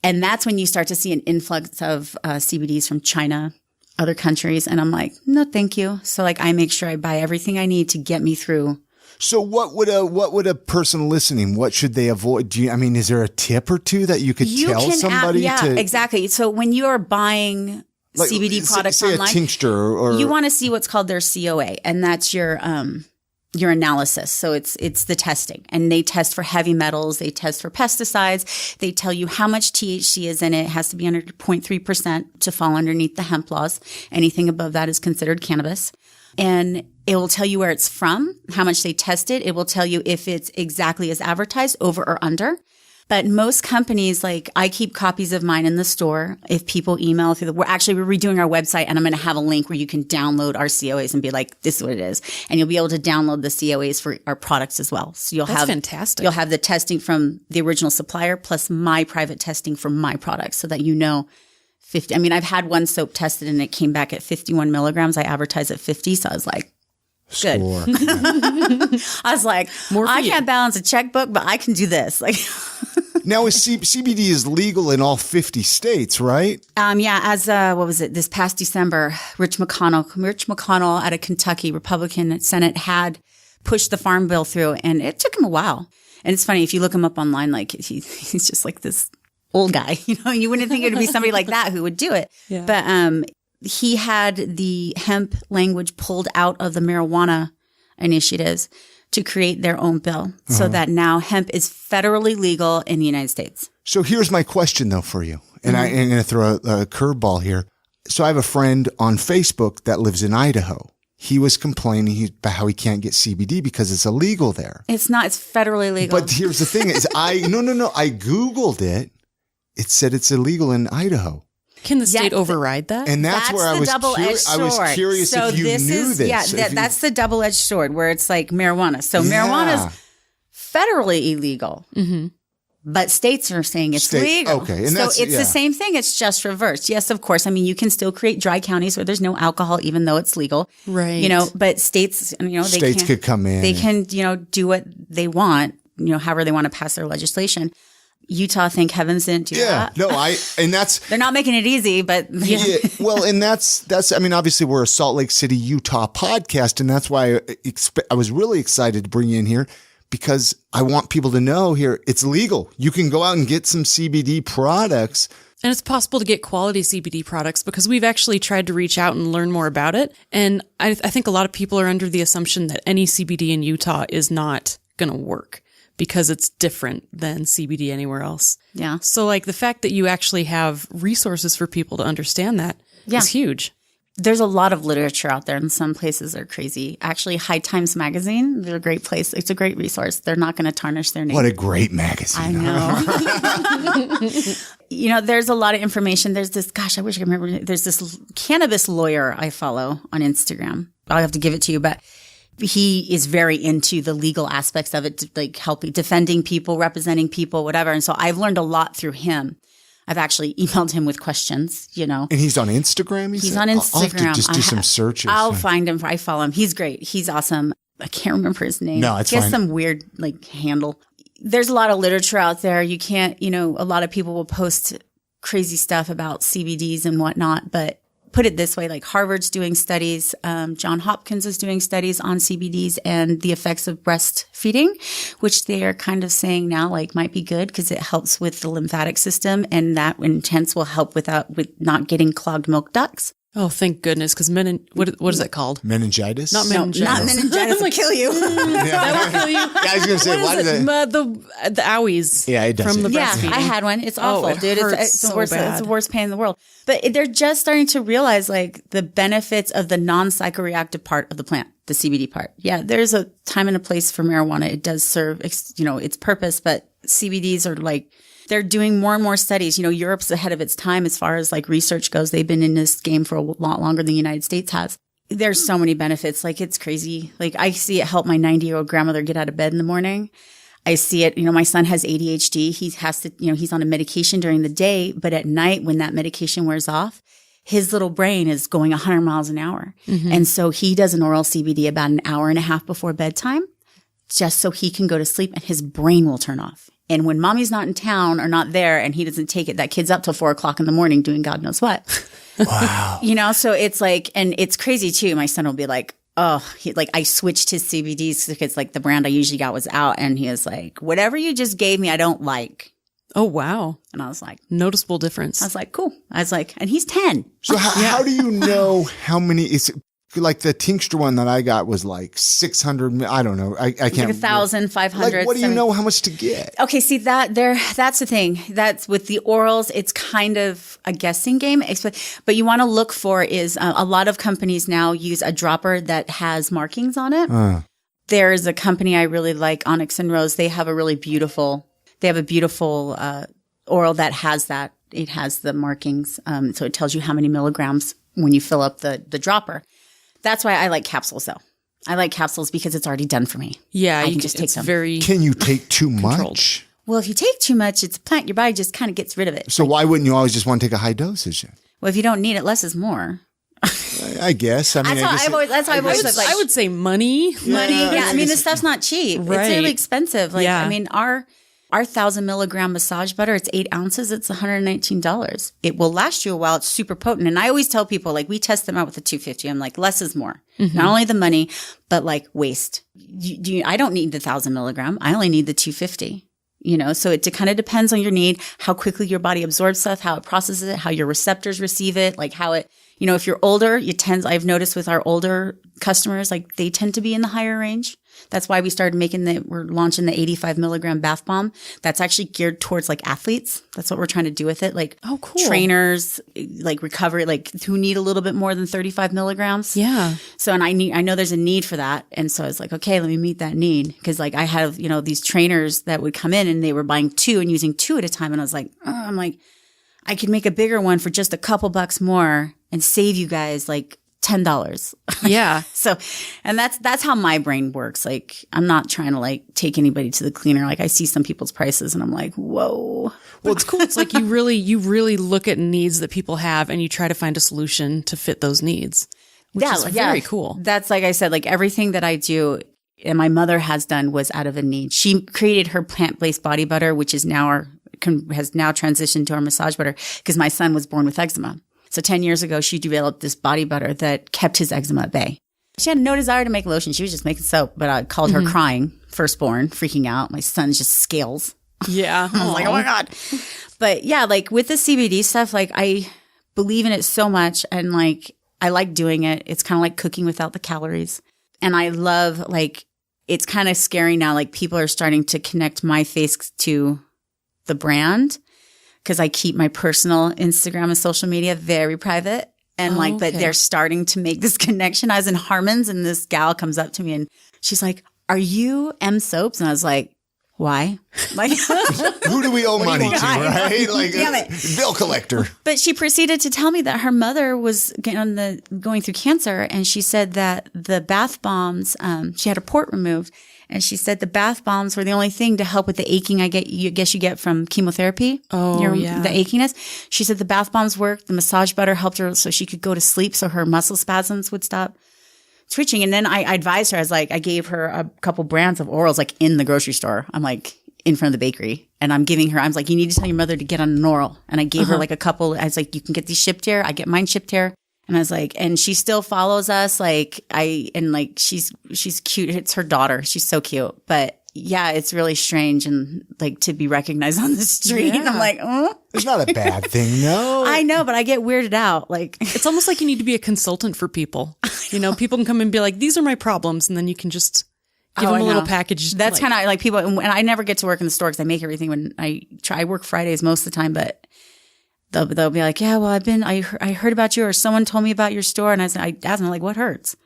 and that's when you start to see an influx of CBDs from China, other countries. And I'm like, no, thank you. So like, I make sure I buy everything I need to get me through. So what would a person listening, what should they avoid? Is there a tip or two that you could tell somebody? Exactly. So when you are buying CBD products say online, a tincture or you want to see what's called their COA, and that's your analysis. So it's the testing, and they test for heavy metals. They test for pesticides. They tell you how much THC is in it. It has to be under 0.3% to fall underneath the hemp laws. Anything above that is considered cannabis. And it will tell you where it's from, how much they tested. It will tell you if it's exactly as advertised, over or under. But most companies, like I keep copies of mine in the store. If people email through we're redoing our website, and I'm going to have a link where you can download our COAs and be like, this is what it is. And you'll be able to download the COAs for our products as well. So That's fantastic. You'll have the testing from the original supplier plus my private testing for my products, so that 50. I've had one soap tested and it came back at 51 milligrams. I advertised at 50. So I was like, good. I was like, I can't balance a checkbook, but I can do this. Like, now CBD is legal in all 50 states, right? As this past December, Rich McConnell out of Kentucky, Republican Senate, had pushed the farm bill through, and it took him a while. And it's funny, if you look him up online, like he's just like this old guy, you wouldn't think it would be somebody like that who would do it. Yeah. But he had the hemp language pulled out of the marijuana initiatives to create their own bill, so that now hemp is federally legal in the United States. So here's my question though for you, and I'm going to throw a curveball here. So I have a friend on Facebook that lives in Idaho. He was complaining about how he can't get CBD because it's illegal there. It's not. It's federally legal. But here's the thing: is I Googled it. It said it's illegal in Idaho. Can the state override that? And that's where I was curious so if you knew this. Yeah, that's the double-edged sword, where it's like marijuana. So marijuana is federally illegal, but states are saying it's legal. Okay, and so it's the same thing. It's just reversed. Yes, of course. You can still create dry counties where there's no alcohol, even though it's legal. Right. But states, states could come in. They can, do what they want, however they want to pass their legislation. Utah, thank heavens, didn't do that. No, and that's they're not making it easy, but yeah. Well, and that's obviously we're a Salt Lake City, Utah podcast, and that's why I was really excited to bring you in here, because I want people to know here it's legal. You can go out and get some CBD products. And it's possible to get quality CBD products, because we've actually tried to reach out and learn more about it. And I think a lot of people are under the assumption that any CBD in Utah is not going to work, because it's different than CBD anywhere else. Yeah. So like the fact that you actually have resources for people to understand that is huge. There's a lot of literature out there, and some places are crazy. Actually, High Times Magazine, they're a great place. It's a great resource. They're not going to tarnish their name. What a great magazine. I know. There's a lot of information. There's this, I wish I could remember. There's this cannabis lawyer I follow on Instagram. I'll have to give it to you, but he is very into the legal aspects of it, like helping, defending people, representing people, whatever. And so I've learned a lot through him. I've actually emailed him with questions, And he's on Instagram? He's on Instagram. I'll have to just do some searches. I'll find him. I follow him. He's great. He's awesome. I can't remember his name. No, it's fine. He has fine. some weird handle. There's a lot of literature out there. You can't, a lot of people will post crazy stuff about CBDs and whatnot, but put it this way, like Harvard's doing studies, John Hopkins is doing studies on CBDs and the effects of breastfeeding, which they are kind of saying now might be good because it helps with the lymphatic system, and that intense will help with not getting clogged milk ducts. Oh, thank goodness, because what is it called? Meningitis? Not meningitis. No, not meningitis will kill you. That will kill you. I was going to say, what is it? The owies. Yeah, it does. From the Yeah, breastfeeding. I had one. It's awful, dude. It's the worst. Bad. It's the worst pain in the world. But they're just starting to realize the benefits of the non-psychoreactive part of the plant, the CBD part. Yeah, there's a time and a place for marijuana. It does serve, its purpose, but CBDs are they're doing more and more studies. Europe's ahead of its time as far as research goes. They've been in this game for a lot longer than the United States has. There's so many benefits. It's crazy. I see it help my 90-year-old grandmother get out of bed in the morning. I see it. My son has ADHD. He has to, he's on a medication during the day, but at night when that medication wears off, his little brain is going 100 miles an hour. And so he does an oral CBD about an hour and a half before bedtime, just so he can go to sleep and his brain will turn off. And when mommy's not in town or not there and he doesn't take it, that kid's up till 4:00 in the morning doing God knows what. Wow. So it's like, and it's crazy too. My son will be like, oh, I switched his CBDs because like the brand I usually got was out. And he was like, whatever you just gave me, I don't like. Oh, wow. And I was like, noticeable difference. I was like, cool. I was like, and he's 10. So how do you know how many is like the tincture one that I got was like 600. I don't know. I can't. Like 1,000, 500. Like, what do you know how much to get? Okay. See that's the thing. That's with the orals. It's kind of a guessing game, but you want to look for is a lot of companies now use a dropper that has markings on it. There's a company I really like, Onyx and Rose. They have a beautiful oral that has that. It has the markings. So it tells you how many milligrams when you fill up the dropper. That's why I like capsules though. I like capsules because it's already done for me. Yeah. I can just take them. Can you take too much? Well, if you take too much, it's a plant. Your body just kind of gets rid of it. So why wouldn't you always just want to take a high dosage? Well, if you don't need it, less is more. I guess. I mean, that's why I've always said, like, I would say money. Yeah. I mean, this stuff's not cheap. Right. It's really expensive. Like, Yeah. I mean, our 1,000 milligram massage butter, it's 8 ounces. It's $119. It will last you a while. It's super potent. And I always tell people, like, we test them out with the 250. I'm like, less is more. Not only the money, but like waste. I don't need the 1,000 milligram. I only need the 250. So it kind of depends on your need, how quickly your body absorbs stuff, how it processes it, how your receptors receive it, like how it, if you're older, I've noticed with our older customers, like they tend to be in the higher range. That's why we started we're launching the 85 milligram bath bomb. That's actually geared towards like athletes. That's what we're trying to do with it. Like, oh, cool. Trainers, like recovery, like who need a little bit more than 35 milligrams. Yeah. So, and I know there's a need for that. And so I was like, okay, let me meet that need. Cause like I have, these trainers that would come in and they were buying 2 and using 2 at a time. And I was like, I could make a bigger one for just a couple bucks more and save you guys like $10. Yeah. So, and that's how my brain works. Like, I'm not trying to like take anybody to the cleaner. Like, I see some people's prices and I'm like, whoa. Well, it's cool. It's like you really look at needs that people have and you try to find a solution to fit those needs. Which is very cool. That's like I said, like everything that I do and my mother has done was out of a need. She created her plant-based body butter, which is has now transitioned to our massage butter because my son was born with eczema. So 10 years ago, she developed this body butter that kept his eczema at bay. She had no desire to make lotion. She was just making soap, but I called her crying, firstborn, freaking out. My son's just scales. Yeah. I was like, oh my God. But yeah, like with the CBD stuff, like I believe in it so much and like I like doing it. It's kind of like cooking without the calories. And I love like, it's kind of scary now. Like people are starting to connect my face to the brand. Because I keep my personal Instagram and social media very private. And but they're starting to make this connection. I was in Harmon's and this gal comes up to me and she's like, are you M Soaps? And I was like, why? Like, who do we owe money to, right? Like a bill collector. But she proceeded to tell me that her mother was going through cancer. And she said that the bath bombs, she had her port removed. And she said the bath bombs were the only thing to help with the aching you get from chemotherapy. Oh, yeah. The achiness. She said the bath bombs worked. The massage butter helped her so she could go to sleep so her muscle spasms would stop twitching. And then I advised her, I gave her a couple brands of orals like in the grocery store. I'm like in front of the bakery and I'm giving her, I was like, you need to tell your mother to get on an oral. And I gave her like a couple. I was like, you can get these shipped here. I get mine shipped here. And I was like, and she still follows us. She's cute. It's her daughter. She's so cute. But yeah, it's really strange and like to be recognized on the street. Yeah. I'm like, oh. It's not a bad thing, no. I know, but I get weirded out. Like it's almost like you need to be a consultant for people. People can come and be like, these are my problems. And then you can just give them a little package. That's kind of like people. And I never get to work in the store because I make everything when I work Fridays most of the time, but they'll be like, yeah, well, I heard about you or someone told me about your store. And I asked them like, what hurts?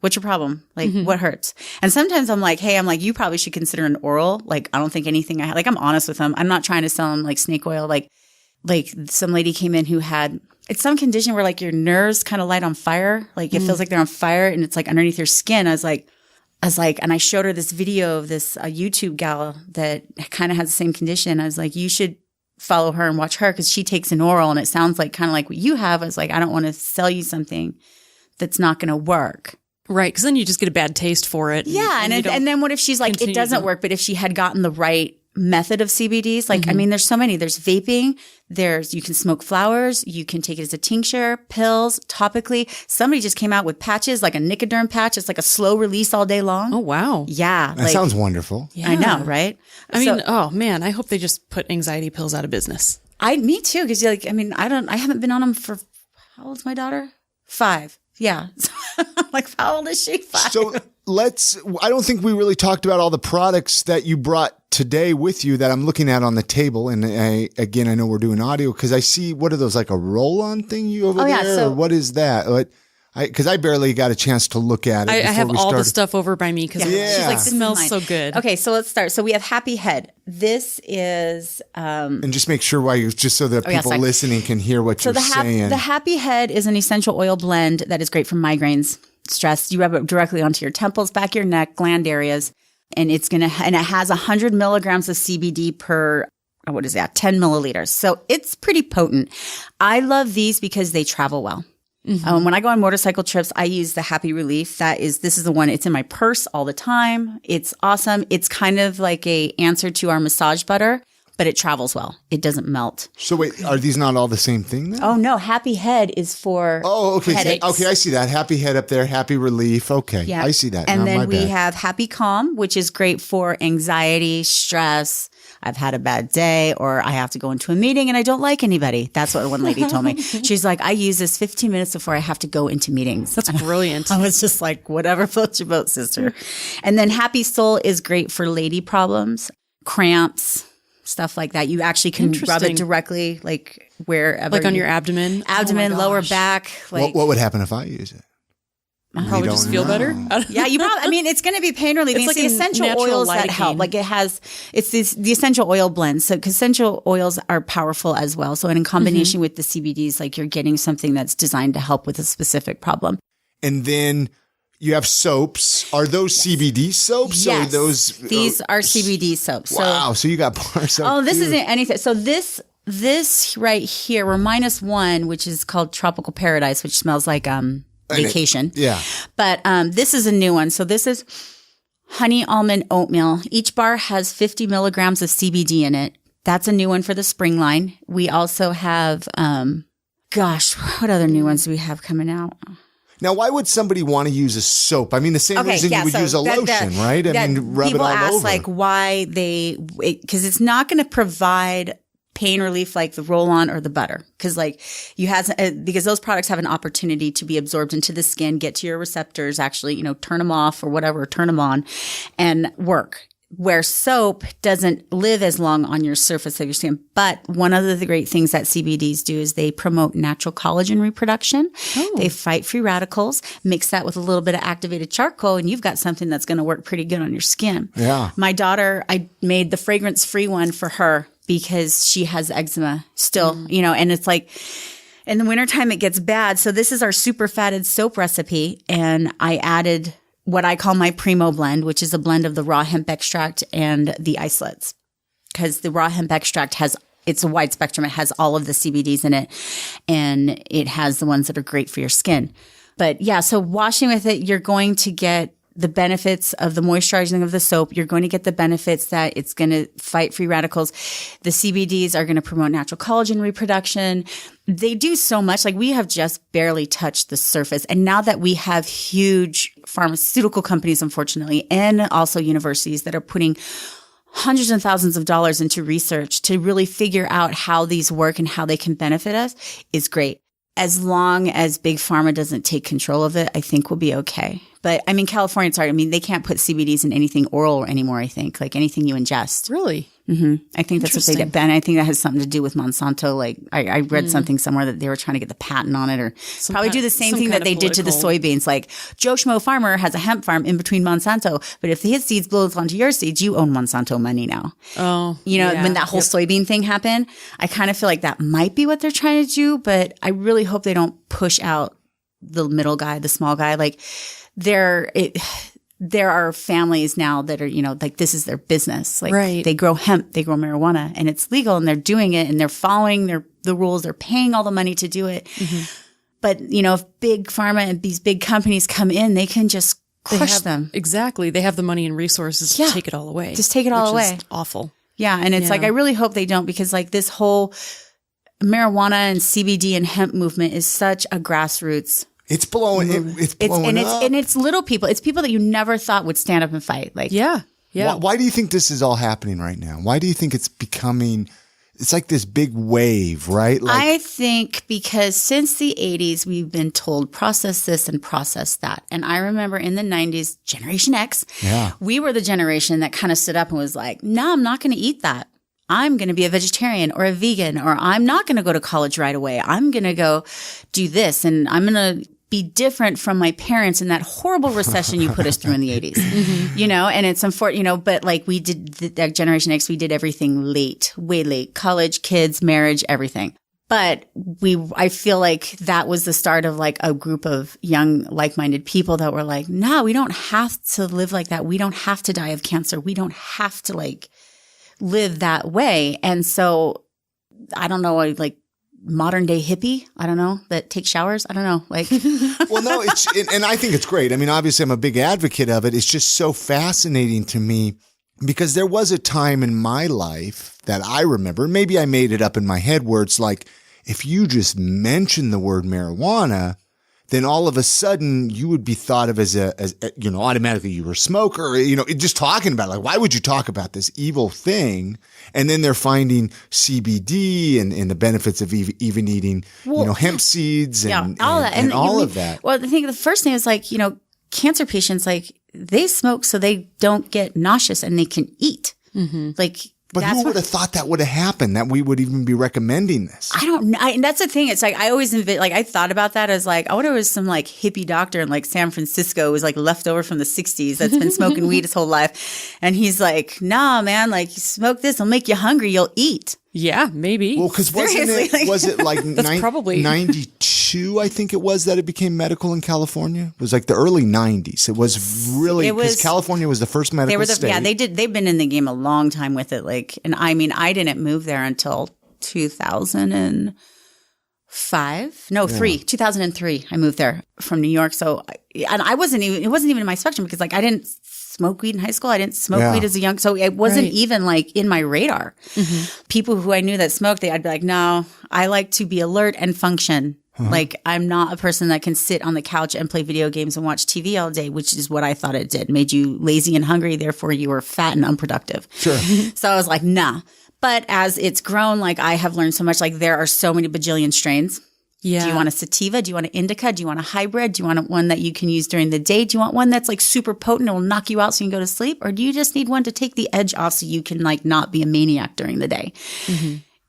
What's your problem? Like, what hurts? And sometimes I'm like, hey, you probably should consider an oral. Like, I don't think anything I'm honest with them. I'm not trying to sell them like snake oil. Like some lady came in who had, it's some condition where like your nerves kind of light on fire. Like it feels like they're on fire and it's like underneath your skin. I was like, I was like, and I showed her this video of this YouTube gal that kind of has the same condition. I was like, you should follow her and watch her because she takes an oral and it sounds like kind of like what you have. I was like, I don't want to sell you something that's not going to work. Right, because then you just get a bad taste for it. Yeah, and then what if she's like, it doesn't work, but if she had gotten the right method of CBDs, like, I mean, there's so many. There's vaping, you can smoke flowers, you can take it as a tincture, pills, topically. Somebody just came out with patches, like a Nicoderm patch. It's like a slow release all day long. Oh, wow. Yeah. That sounds wonderful. Yeah. I know, right? I mean, oh man, I hope they just put anxiety pills out of business. Me too, because like, I mean, I haven't been on them for, how old's my daughter? 5. Yeah. I'm like, how old is she? 5. So I don't think we really talked about all the products that you brought today with you that I'm looking at on the table. And I know we're doing audio because I see, what are those, like a roll-on thing over there? Yeah, or what is that? Because I barely got a chance to look at it. I have all the stuff over by me because she's like, smells so good. Okay, so let's start. So we have Happy Head. This is and just make sure just so that people listening can hear what you're saying. The Happy Head is an essential oil blend that is great for migraines, stress. You rub it directly onto your temples, back of your neck, gland areas, and it has 100 milligrams of CBD per 10 milliliters. So it's pretty potent. I love these because they travel well. Mm-hmm. When I go on motorcycle trips, I use the Happy Relief. This is the one. It's in my purse all the time. It's awesome. It's kind of like a answer to our massage butter, but it travels well. It doesn't melt. So wait, are these not all the same thing then? Oh no, Happy Head is for headaches. Okay, I see that. Happy Head up there, Happy Relief. Okay, yeah. I see that. And then we have Happy Calm, which is great for anxiety, stress. I've had a bad day or I have to go into a meeting and I don't like anybody. That's what one lady told me. She's like, I use this 15 minutes before I have to go into meetings. That's brilliant. I was just like, whatever floats your boat, sister. And then Happy Soul is great for lady problems, cramps, stuff like that. You actually can rub it directly, like wherever. Like on your abdomen? Lower back. Like, what would happen if I use it? Probably just feel better. Yeah, it's going to be pain relieving. It's like the essential oils that help. Like it's the essential oil blends. So, because essential oils are powerful as well. So, in combination with the CBDs, like you're getting something that's designed to help with a specific problem. And then you have soaps. Are those CBD soaps? Yes. Or these are CBD soaps. Wow. So you got bar soap. Oh, this isn't anything. So this right here, we're -1, which is called Tropical Paradise, which smells like vacation. Yeah. But this is a new one. So this is honey almond oatmeal. Each bar has 50 milligrams of CBD in it. That's a new one for the spring line. We also have, what other new ones do we have coming out? Now, why would somebody want to use a soap? I mean, the same reason you would use a lotion, right? I mean, rub it all over. People ask like why because it's not going to provide pain relief like the roll-on or the butter. Because because those products have an opportunity to be absorbed into the skin, get to your receptors, actually, turn them off or whatever, turn them on and work. Where soap doesn't live as long on your surface of your skin. But one of the great things that CBDs do is they promote natural collagen reproduction. Oh. They fight free radicals. Mix that with a little bit of activated charcoal and you've got something that's going to work pretty good on your skin. Yeah. My daughter, I made the fragrance-free one for her because she has eczema still, and it's like in the wintertime it gets bad. So this is our super fatted soap recipe. And I added what I call my Primo blend, which is a blend of the raw hemp extract and the isolates. Because the raw hemp extract it's a wide spectrum. It has all of the CBDs in it and it has the ones that are great for your skin. But yeah, so washing with it, you're going to get the benefits of the moisturizing of the soap. You're going to get the benefits that it's going to fight free radicals. The CBDs are going to promote natural collagen reproduction. They do so much. Like we have just barely touched the surface. And now that we have huge pharmaceutical companies, unfortunately, and also universities that are putting hundreds and thousands of dollars into research to really figure out how these work and how they can benefit us is great. As long as Big Pharma doesn't take control of it, I think we'll be okay. But I mean, California, they can't put CBDs in anything oral anymore, I think, like anything you ingest. Really? Mm-hmm. I think that's what they did. And I think that has something to do with Monsanto. Like I read something somewhere that they were trying to get the patent on it or probably do the same thing that they did to the soybeans. Like Joe Schmo farmer has a hemp farm in between Monsanto, but if his seeds blows onto your seeds, you own Monsanto money now. Oh, when that whole soybean thing happened, I kind of feel like that might be what they're trying to do, but I really hope they don't push out the middle guy, the small guy. Like there are families now that are, like this is their business. Like Right. they grow hemp, they grow marijuana, and it's legal, and they're doing it, and they're following the rules. They're paying all the money to do it. But, if big pharma and these big companies come in, they can just crush them. Exactly. They have the money and resources to take it all away. Just take it all which away. Is awful. Yeah. And it's like, I really hope they don't, because like this whole marijuana and CBD and hemp movement is such a grassroots. It's blowing. It's blowing up. And it's little people. It's people that you never thought would stand up and fight. Like, Yeah. Why do you think this is all happening right now? Why do you think it's becoming? It's like this big wave, right? Like, I think because since the 80s, we've been told process this and process that. And I remember in the 90s, Generation X, we were the generation that kind of stood up and was like, no, I'm not going to eat that. I'm going to be a vegetarian or a vegan, or I'm not going to go to college right away. I'm going to go do this, and I'm going to be different from my parents in that horrible recession you put us through in the 80s. And it's unfortunate, but like we did that Generation X, we did everything late, way late, college, kids, marriage, everything. But I feel like that was the start of like a group of young, like-minded people that were like, no, we don't have to live like that. We don't have to die of cancer. We don't have to like live that way. And so I don't know, like, modern day hippie, I don't know, that takes showers. I don't know. Like, well, no, and I think it's great. I mean, obviously I'm a big advocate of it. It's just so fascinating to me because there was a time in my life that I remember, maybe I made it up in my head, where it's like, if you just mention the word marijuana, then all of a sudden you would be thought of as automatically you were a smoker, just talking about it. Like, why would you talk about this evil thing? And then they're finding CBD and the benefits of even eating, hemp seeds and all that. And all of that. Well, I think the first thing is like, cancer patients, like they smoke so they don't get nauseous and they can eat. Like, but who would have thought that would have happened, that we would even be recommending this? I don't know. And that's the thing. It's like, I always I thought about that as like, I wonder if it was some like hippie doctor in like San Francisco who was like left over from the 60s that's been smoking weed his whole life. And he's like, nah, man, like you smoke this, it'll make you hungry. You'll eat. Yeah, maybe. Well, because was it like probably 92, I think it was, that it became medical in California? It was like the early 90s. It was really, because California was the first medical state. Yeah, they've been in the game a long time with it. Like, and I mean, I didn't move there until 2003. I moved there from New York. So, and it wasn't even in my spectrum because like I didn't smoke weed in high school. I didn't smoke weed as a young, so it wasn't even like in my radar. People who I knew that smoked, I'd be like, no, I like to be alert and function. Like I'm not a person that can sit on the couch and play video games and watch TV all day, which is what I thought it did. Made you lazy and hungry, therefore you were fat and unproductive. Sure. So I was like, nah. But as it's grown, like I have learned so much, like there are so many bajillion strains. Yeah. Do you want a sativa? Do you want an indica? Do you want a hybrid? Do you want one that you can use during the day? Do you want one that's like super potent and will knock you out so you can go to sleep? Or do you just need one to take the edge off so you can like not be a maniac during the day?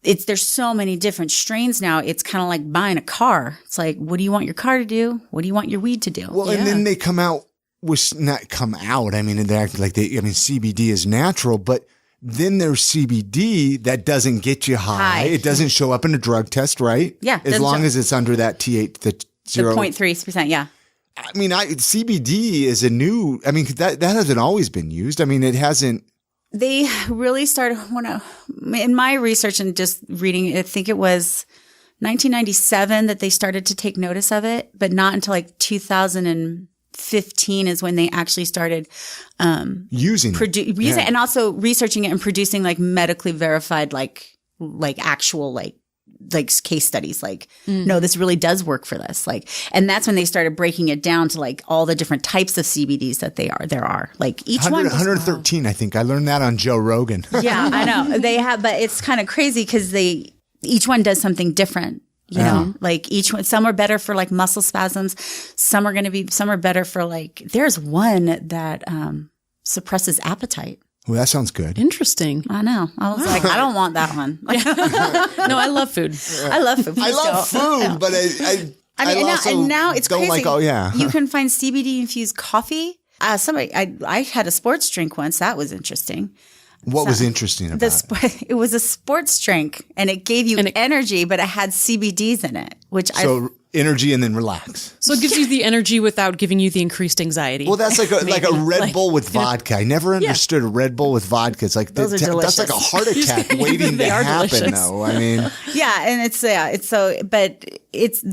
There's so many different strains now. It's kind of like buying a car. It's like, what do you want your car to do? What do you want your weed to do? Well, and then they come out not come out. I mean, they act like CBD is natural, but then there's CBD that doesn't get you high. It doesn't show up in a drug test, right? Yeah. As long as it's under that T8, the 0.3%, yeah. I mean, CBD is that hasn't always been used. I mean, it hasn't. They really started in my research and just reading, I think it was 1997 that they started to take notice of it, but not until like 2015 is when they actually started using it and also researching it and producing like medically verified like actual like case studies no, this really does work for this, and that's when they started breaking it down to like all the different types of CBDs that there are like each 113 I think I learned that on Joe Rogan. Yeah, I know they have, but it's kind of crazy because each one does something different. You know, like each one, some are better for like muscle spasms. Some are better for like, there's one that suppresses appetite. Well, that sounds good. Interesting. I know. I was like, I don't want that one. No, I love food. I love food. I love food, but I mean, now it's crazy. Like, you can find CBD infused coffee. I had a sports drink once. That was interesting. What was interesting about it? It was a sports drink, and it gave you energy, but it had CBDs in it, which energy and then relax. So it gives you the energy without giving you the increased anxiety. Well, that's like a Red Bull with vodka. I never understood a Red Bull with vodka. It's like Those are delicious. that's like a heart attack waiting to happen. Delicious. Though I mean, it's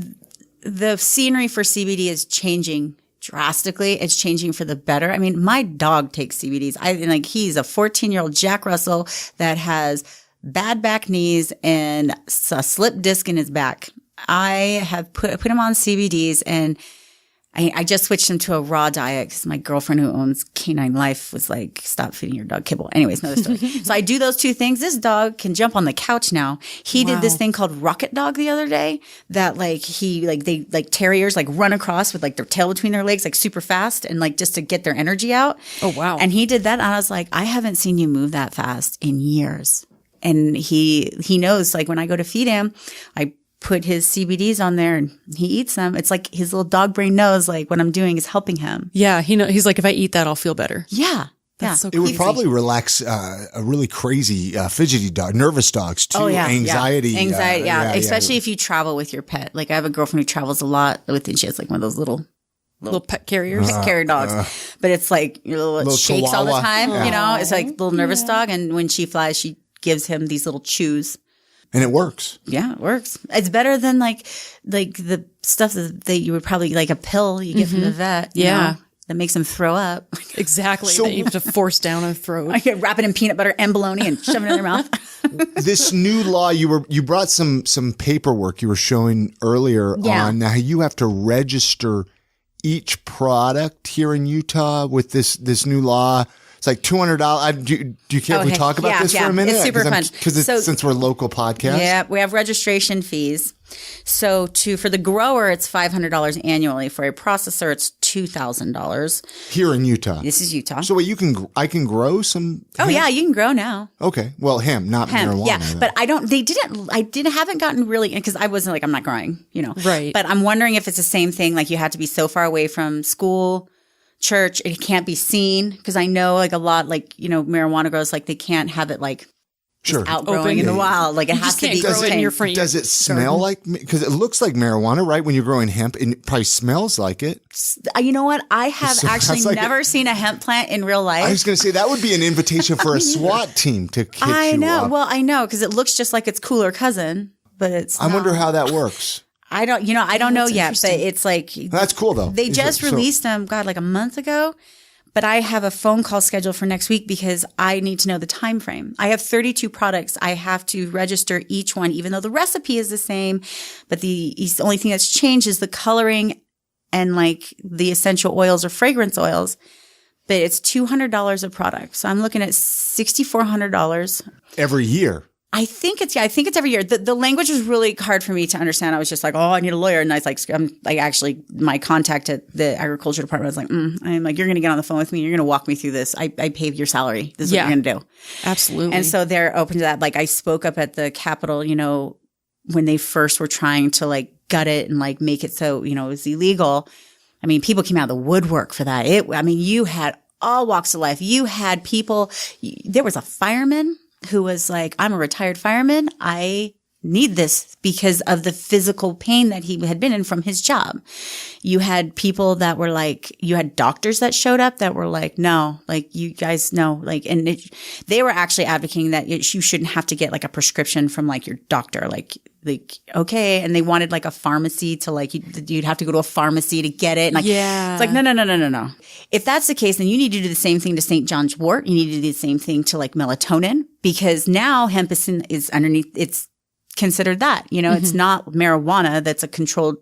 the scenery for CBD is changing drastically. It's changing for the better. I mean, my dog takes CBDs. He's a 14-year-old Jack Russell that has bad back knees and a slip disc in his back. I have put him on CBDs, and I just switched him to a raw diet because my girlfriend who owns Canine Life was like, stop feeding your dog kibble. Anyways, another story. So I do those two things. This dog can jump on the couch now. He did this thing called Rocket Dog the other day that terriers run across with their tail between their legs super fast and just to get their energy out. Oh, wow. And he did that. And I was like, I haven't seen you move that fast in years. And he knows when I go to feed him, I put his CBDs on there and he eats them. It's like his little dog brain knows what I'm doing is helping him. Yeah, he's like, if I eat that, I'll feel better. Yeah. That's so it would probably relax a really crazy, fidgety dog, nervous dogs too. Oh, yeah. Anxiety. Especially if you travel with your pet. I have a girlfriend who travels a lot with, and she has one of those little pet carriers. Pet carrier dogs. But it's your little shakes chihuahua. all the time, It's little nervous dog. And when she flies, she gives him these little chews. And it works. Yeah, it works. It's better than the stuff that you would probably a pill you get from the vet. You know, that makes them throw up. Exactly. That you have to force down a throat. Wrap it in peanut butter and bologna and shove it in their mouth. This new law, you brought some paperwork you were showing earlier on. Now you have to register each product here in Utah with this new law. It's like $200. Do you care if we talk about this for a minute? It's super fun. Because since we're a local podcast. Yeah, we have registration fees. So for the grower, it's $500 annually. For a processor, it's $2,000. Here in Utah. This is Utah. So I can grow some hemp? Oh yeah, you can grow now. Okay. Well, hemp, not marijuana. Yeah, but haven't gotten really, because I wasn't I'm not growing, Right. But I'm wondering if it's the same thing. You have to be so far away from school, church, it can't be seen, because I know a lot marijuana grows they can't have it sure outgrowing in the wild. It has to be grow it in your front. Does it smell because it looks like marijuana, right? When you're growing hemp, and it probably smells like it. You know what? I have actually never seen a hemp plant in real life. I was going to say that would be an invitation for a SWAT team to hit you up. Well, I know, because it looks just like its cooler cousin, but it's I wonder how that works. I don't know yet, but it's that's cool though. They just released them, a month ago. But I have a phone call scheduled for next week because I need to know the time frame. I have 32 products. I have to register each one, even though the recipe is the same. But the only thing that's changed is the coloring and the essential oils or fragrance oils. But it's $200 a product. So I'm looking at $6,400 every year. I think it's every year. The language was really hard for me to understand. I was just I need a lawyer. And I was actually my contact at the agriculture department was I'm you're going to get on the phone with me. You're going to walk me through this. I paid your salary. This is what you're going to do. Absolutely. And so they're open to that. I spoke up at the Capitol, when they first were trying to gut it and make it so, it was illegal. I mean, people came out of the woodwork for that. You had all walks of life. You had people, there was a fireman who was I'm a retired fireman. I need this because of the physical pain that he had been in from his job. You had people that were you had doctors that showed up that were no, you guys know, they were actually advocating that you shouldn't have to get a prescription from your doctor, okay. And they wanted a pharmacy to you'd have to go to a pharmacy to get it. And it's no. If that's the case, then you need to do the same thing to St. John's wort. You need to do the same thing to melatonin, because now hemp is underneath, it's considered that, it's not marijuana that's a controlled,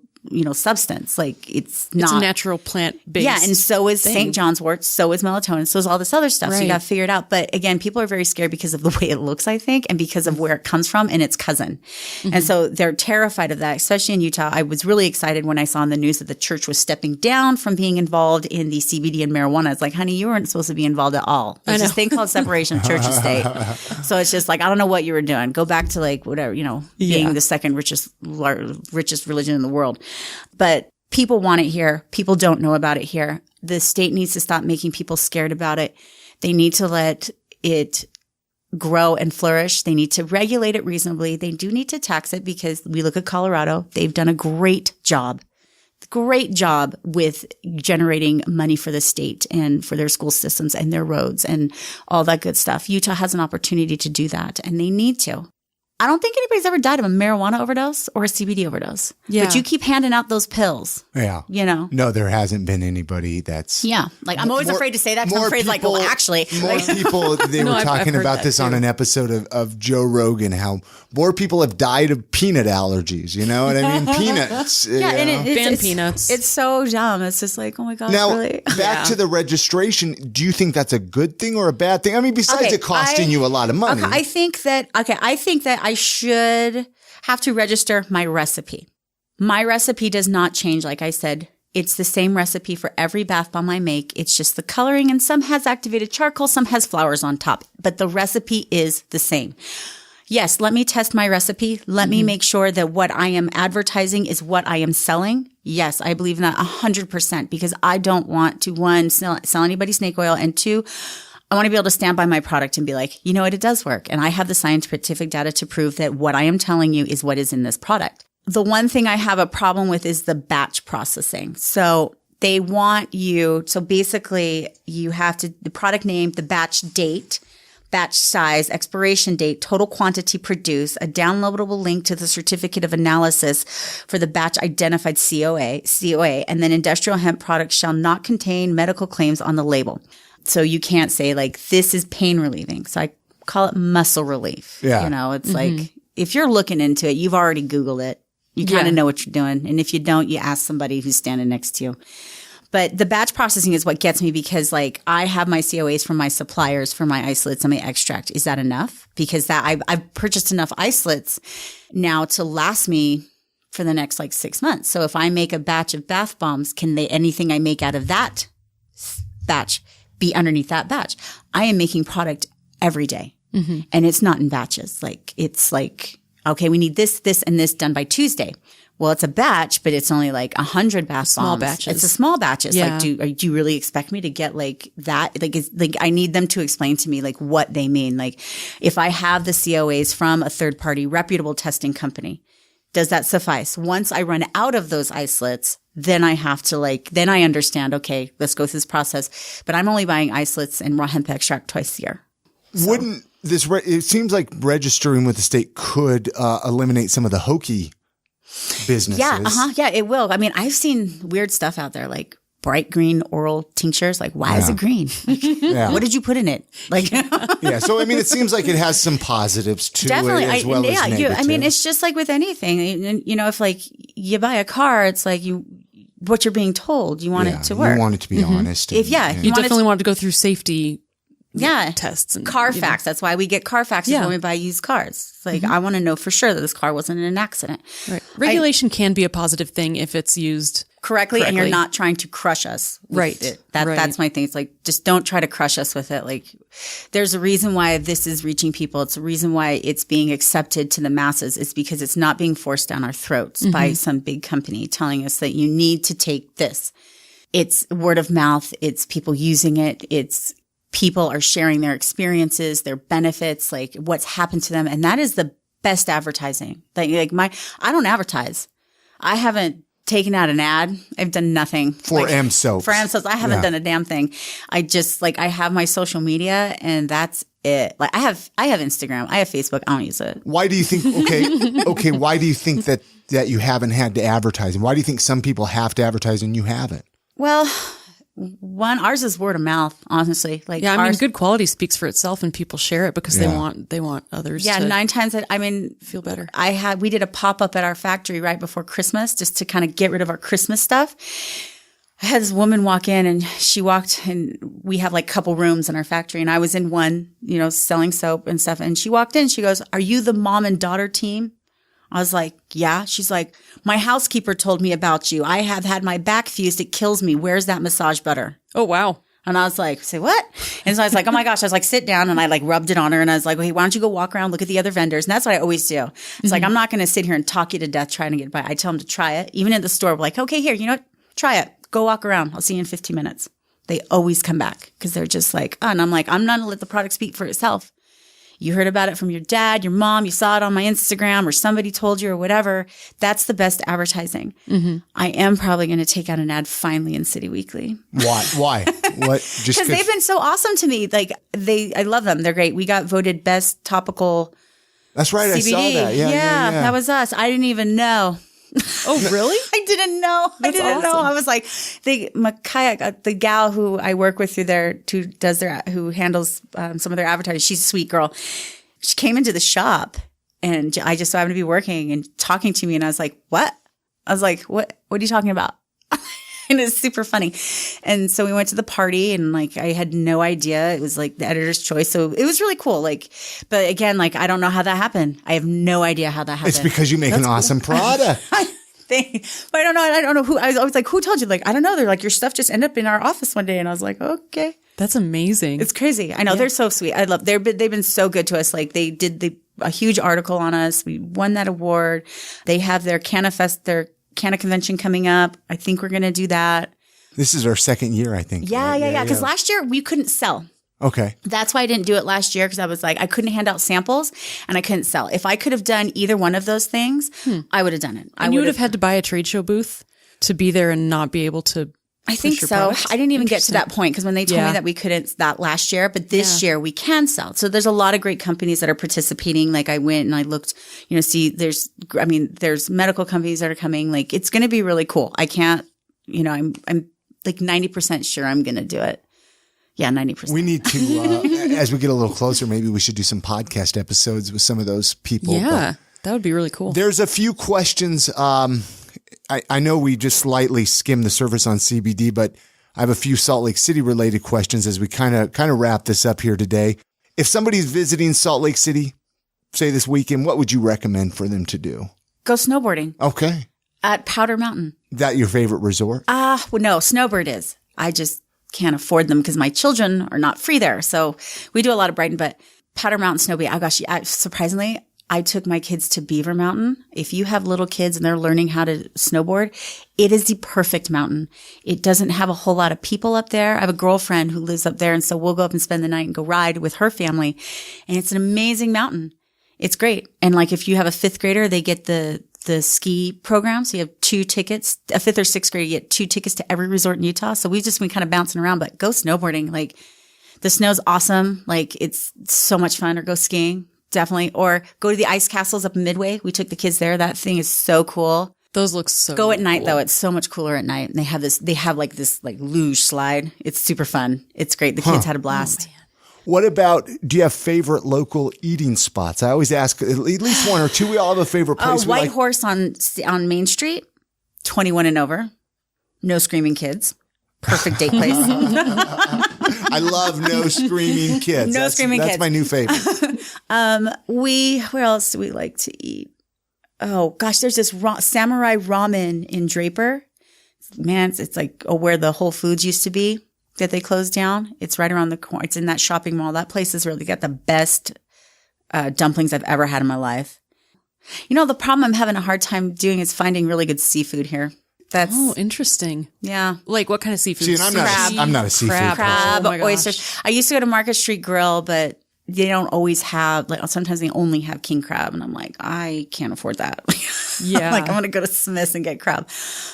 substance. It's not. It's a natural plant based. Yeah. And so is St. John's wort. So is melatonin. So is all this other stuff. Right. So you got to figure it out. But again, people are very scared because of the way it looks, I think, and because of where it comes from and its cousin. Mm-hmm. And so they're terrified of that, especially in Utah. I was really excited when I saw in the news that the church was stepping down from being involved in the CBD and marijuana. It's honey, you weren't supposed to be involved at all. There's this thing called separation of church and state. So it's just I don't know what you were doing. Go back to whatever, being the second richest religion in the world. But people want it here. People don't know about it here. The state needs to stop making people scared about it. They need to let it grow and flourish. They need to regulate it reasonably. They do need to tax it because we look at Colorado. They've done a great job with generating money for the state and for their school systems and their roads and all that good stuff. Utah has an opportunity to do that, and they need to. I don't think anybody's ever died of a marijuana overdose or a CBD overdose. Yeah. But you keep handing out those pills. Yeah. You know? No, there hasn't been anybody that's. Yeah. Like, I'm always afraid to say that because I'm afraid, people, like, well, actually. More people, they No, were I've talking heard about that this on too. an episode of Joe Rogan, how more people have died of peanut allergies. You know what I mean? Peanuts. Yeah, and Ban peanuts. It's so dumb. It's just like, oh my gosh, Now, really? back to the registration, do you think that's a good thing or a bad thing? I mean, besides it costing you a lot of money. Okay, I think that I should have to register my recipe. My recipe does not change, like I said. It's the same recipe for every bath bomb I make. It's just the coloring, and some has activated charcoal, some has flowers on top, but the recipe is the same. Yes, let me test my recipe. Let me make sure that what I am advertising is what I am selling. Yes, I believe in that 100% because I don't want to, one, sell anybody snake oil, and two, I want to be able to stand by my product and be like, you know what, it does work. And I have the scientific data to prove that what I am telling you is what is in this product. The one thing I have a problem with is the batch processing. So they want you, so basically you have to, the product name, the batch date, batch size, expiration date, total quantity produced, a downloadable link to the certificate of analysis for the batch identified COA, and then industrial hemp products shall not contain medical claims on the label. So you can't say like, this is pain relieving. So I call it muscle relief. Yeah. You know, it's like, if you're looking into it, you've already Googled it. You kind of know what you're doing. And if you don't, you ask somebody who's standing next to you. But the batch processing is what gets me because like I have my COAs from my suppliers for my isolates and my extract. Is that enough? Because I've purchased enough isolates now to last me for the next like 6 months. So if I make a batch of bath bombs, can anything I make out of that batch be underneath that batch? I am making product every day. And it's not in batches. Like it's like, okay, we need this, this, and this done by Tuesday. Well, it's a batch, but it's only like 100 bath bombs. Small batches. It's a small batches. Yeah. Like, do you really expect me to get like that? Like, I need them to explain to me like what they mean. Like, if I have the COAs from a third party reputable testing company, does that suffice? Once I run out of those isolates, then I have to then I understand, okay, let's go through this process. But I'm only buying isolates and raw hemp extract twice a year. So. Wouldn't this, it seems like registering with the state could eliminate some of the hokey businesses. Yeah, yeah, it will. I mean, I've seen weird stuff out there like bright green oral tinctures. Like, why is it green? Like, what did you put in it? Like, yeah. So, I mean, it seems like it has some positives to definitely. it as well as negative. I mean, it's just like with anything. You know, if like you buy a car, it's like what you're being told. You want it to work. You want it to be honest. If You definitely want to go through safety tests and Carfax. That's why we get Carfaxes when we buy used cars. It's like I want to know for sure that this car wasn't in an accident. Right. Regulation can be a positive thing if it's used correctly, and you're not trying to crush us with it. That's my thing. It's like, just don't try to crush us with it. Like, there's a reason why this is reaching people. It's a reason why it's being accepted to the masses. It's because it's not being forced down our throats by some big company telling us that you need to take this. It's word of mouth. It's people using it. It's people are sharing their experiences, their benefits, like what's happened to them. And that is the best advertising. I don't advertise. I haven't taken out an ad. I've done nothing. For M Soaps. For M Soaps. I haven't done a damn thing. I just I have my social media and that's it. Like I have Instagram. I have Facebook. I don't use it. Why do you think, okay, why do you think that you haven't had to advertise? And why do you think some people have to advertise and you haven't? Well, ours is word of mouth, honestly. Like, I mean, good quality speaks for itself, and people share it because they want others. Yeah, to 9 times. Feel better. We did a pop up at our factory right before Christmas, just to kind of get rid of our Christmas stuff. I had this woman walk in, and she walked, and we have like a couple rooms in our factory, and I was in one, selling soap and stuff. And she walked in, she goes, "Are you the mom and daughter team?" I was like, "Yeah." She's like, "My housekeeper told me about you. I have had my back fused. It kills me. Where's that massage butter?" Oh, wow. And I was like, "Say what?" And so I was like, "Oh my gosh." I was like, "Sit down." And I rubbed it on her. And I was like, "Okay, why don't you go walk around, look at the other vendors?" And that's what I always do. It's like, I'm not going to sit here and talk you to death trying to get by. I tell them to try it. Even in the store, we're like, "Okay, here, you know what? Try it. Go walk around. I'll see you in 15 minutes. They always come back because they're just like, oh. And I'm like, I'm not going to let the product speak for itself. you heard about it from your dad, your mom, you saw it on my Instagram or somebody told you or whatever. That's the best advertising. I am probably going to take out an ad finally in City Weekly. Why? What? Just Because they've been so awesome to me. Like I love them. They're great. We got voted best topical That's right. CBD. I saw that. Yeah. That was us. I didn't even know. Oh, really? I didn't know. That's I didn't know. awesome. I was like, Micaiah, the gal who I work with who handles some of their advertising. She's a sweet girl. She came into the shop and I just so happened to be working and talking to me. And I was like, what? I was like, what are you talking about? And it's super funny. And so we went to the party and like, I had no idea. It was like the editor's choice. So it was really cool. Like, but again, like, I don't know how that happened. I have no idea how that happened. It's because you make an awesome product. But I don't know. I don't know who. I was like, who told you? Like, I don't know. They're like, your stuff just ended up in our office one day, and I was like, okay, That's amazing. it's crazy. I know they're so sweet. I love. They've been so good to us. Like they did a huge article on us. We won that award. They have their Canna convention coming up. I think we're gonna do that. This is our second year, I think. Yeah, right? yeah. Because last year we couldn't sell. Okay. That's why I didn't do it last year because I was like, I couldn't hand out samples and I couldn't sell. If I could have done either one of those things, I would have done it. And you would have had to buy a trade show booth to be there and not be able to. I think push your so. product? I didn't even get to that point because when they told me that we couldn't that last year, but this year we can sell. So there's a lot of great companies that are participating. Like I went and I looked, there's medical companies that are coming. Like it's going to be really cool. I can't, I'm like 90% sure I'm going to do it. Yeah, 90%. We need to, as we get a little closer, maybe we should do some podcast episodes with some of those people. Yeah, that would be really cool. There's a few questions. I know we just slightly skimmed the surface on CBD, but I have a few Salt Lake City related questions as we kind of wrap this up here today. If somebody's visiting Salt Lake City, say this weekend, what would you recommend for them to do? Go snowboarding. Okay. At Powder Mountain. That your favorite resort? Well, no, Snowbird is. I just can't afford them because my children are not free there. So we do a lot of Brighton, but Powder Mountain snowboarding. Oh gosh, surprisingly, I took my kids to Beaver Mountain. If you have little kids and they're learning how to snowboard, it is the perfect mountain. It doesn't have a whole lot of people up there. I have a girlfriend who lives up there. And so we'll go up and spend the night and go ride with her family. And it's an amazing mountain. It's great. And like if you have a fifth grader, they get the ski program. So you have 2 tickets, a fifth or sixth grader, you get 2 tickets to every resort in Utah. So we've just been kind of bouncing around, but go snowboarding. Like the snow's awesome. Like it's so much fun. Or go skiing. Definitely. Or go to the ice castles up in Midway. We took the kids there. That thing is so cool. Those look so Go at night cool. though. It's so much cooler at night. And they have this luge slide. It's super fun. It's great. The kids had a blast. What about, do you have favorite local eating spots? I always ask at least one or two. We all have a favorite place. White Horse on Main Street, 21 and over. No screaming kids. Perfect date place. I love no screaming kids. No screaming kids. kids. That's my new favorite. Where else do we like to eat? Oh gosh, there's this Samurai Ramen in Draper. Man, it's like where the Whole Foods used to be that they closed down. It's right around the corner. It's in that shopping mall. That place has really got the best dumplings I've ever had in my life. The problem I'm having a hard time doing is finding really good seafood here. Oh, interesting. Yeah. Like what kind of seafood? See, and I'm not a seafood person. Crab, Oh my gosh. oysters. I used to go to Market Street Grill, but they don't always have, like, sometimes they only have king crab. And I'm like, I can't afford that. Yeah. Like, I'm going to go to Smith's and get crab.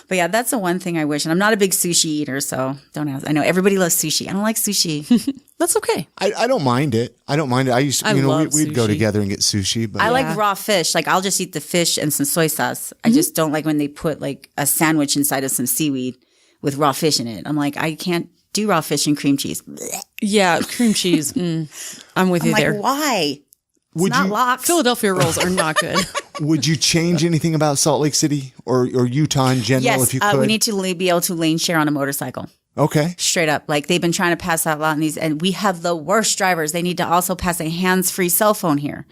But yeah, that's the one thing I wish. And I'm not a big sushi eater, so don't ask. I know everybody loves sushi. I don't like sushi. That's okay. I don't mind it. I used to, love we'd go sushi. together and get sushi. But I like raw fish. Like, I'll just eat the fish and some soy sauce. I just don't like when they put, like, a sandwich inside of some seaweed with raw fish in it. I'm like, I can't do raw fish and cream cheese. Blech. Yeah, cream cheese. I'm with you I'm there. like, why? would Not you lox. Philadelphia rolls are not good. would you change anything about Salt Lake City or Utah in general Yes, if you could? we need to be able to lane share on a motorcycle. Okay. Straight up. Like they've been trying to pass that law in these, and we have the worst drivers. They need to also pass a hands-free cell phone here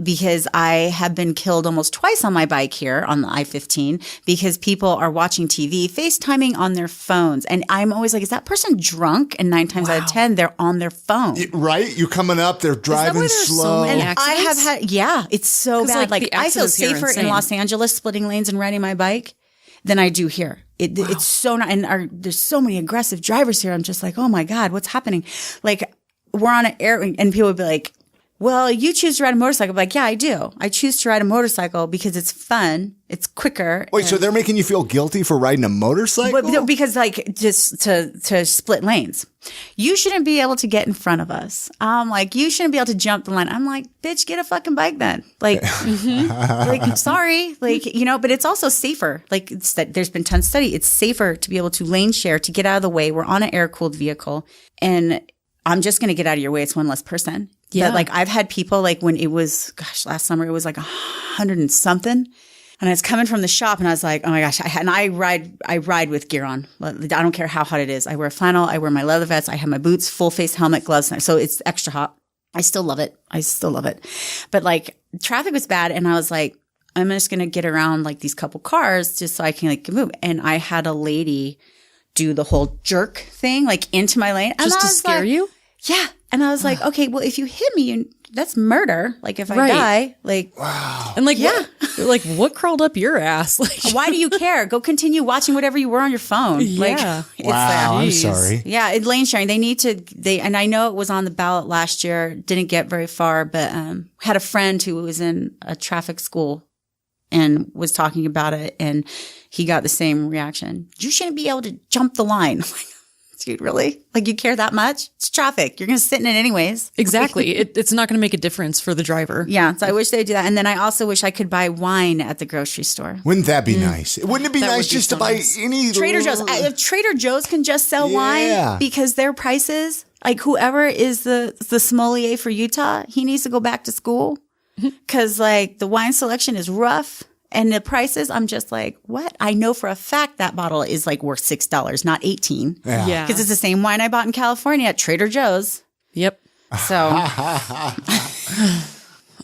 because I have been killed almost twice on my bike here on the I-15 because people are watching TV, FaceTiming on their phones. And I'm always like, is that person drunk? And 9 times out of 10, they're on their phone. Right? You're coming up, they're driving why there's so slow. many And I have accidents? had, it's so 'Cause, bad. like, Like the I feel accidents here are safer in insane. Los Angeles splitting lanes and riding my bike than I do here. It's so not, and there's so many aggressive drivers here. I'm just like, oh my God, what's happening? Like we're on an air and people would be like, well, you choose to ride a motorcycle. I'm like, yeah, I do. I choose to ride a motorcycle because it's fun. It's quicker. Wait, so they're making you feel guilty for riding a motorcycle? But because like just to split lanes. You shouldn't be able to get in front of us. I'm like, you shouldn't be able to jump the line. I'm like, bitch, get a fucking bike then. Like, like, sorry. Like, but it's also safer. Like there's been tons of study. It's safer to be able to lane share, to get out of the way. We're on an air-cooled vehicle and I'm just going to get out of your way. It's one less person. Yeah. But like I've had people like when it was, last summer, it was like 100 and something. And I was coming from the shop and I was like, oh my gosh. I ride with gear on. I don't care how hot it is. I wear flannel. I wear my leather vest. I have my boots, full face helmet, gloves. So it's extra hot. I still love it. But like traffic was bad. And I was like, I'm just going to get around like these couple cars just so I can like move. And I had a lady do the whole jerk thing, like into my lane. Just to scare you? Yeah. And I was like, okay, well, if you hit me, that's murder. Like if I die, like, wow. And like, yeah, like what crawled up your ass? Like, why do you care? Go continue watching whatever you were on your phone. Yeah. Like, Wow. I'm sorry. Yeah. Lane sharing. And I know it was on the ballot last year, didn't get very far, but, had a friend who was in a traffic school and was talking about it. And he got the same reaction. You shouldn't be able to jump the line. Dude, really? Like you care that much? It's traffic. You're going to sit in it anyways. Exactly. It's not going to make a difference for the driver. Yeah. So I wish they'd do that. And then I also wish I could buy wine at the grocery store. Wouldn't that be nice? Wouldn't it be nice just to buy any Trader Joe's? If Trader Joe's can just sell wine because their prices, like whoever is the sommelier for Utah, he needs to go back to school because like the wine selection is rough. And the prices, I'm just like, what? I know for a fact that bottle is like worth $6, not $18. Yeah. Because it's the same wine I bought in California at Trader Joe's. Yep. So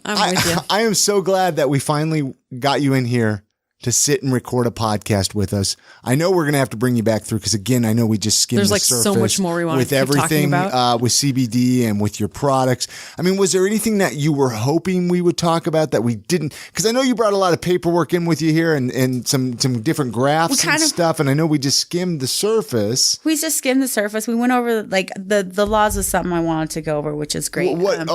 I'm with you. I am so glad that we finally got you in here to sit and record a podcast with us. I know we're going to have to bring you back through because, again, I know we just skimmed the surface. There's like so much more we want with to keep everything, talking about. with CBD and with your products. I mean, was there anything that you were hoping we would talk about that we didn't? Because I know you brought a lot of paperwork in with you here and some different graphs and stuff. And I know we just skimmed the surface. We just skimmed the surface. We went over like the laws was something I wanted to go over, which is great. We did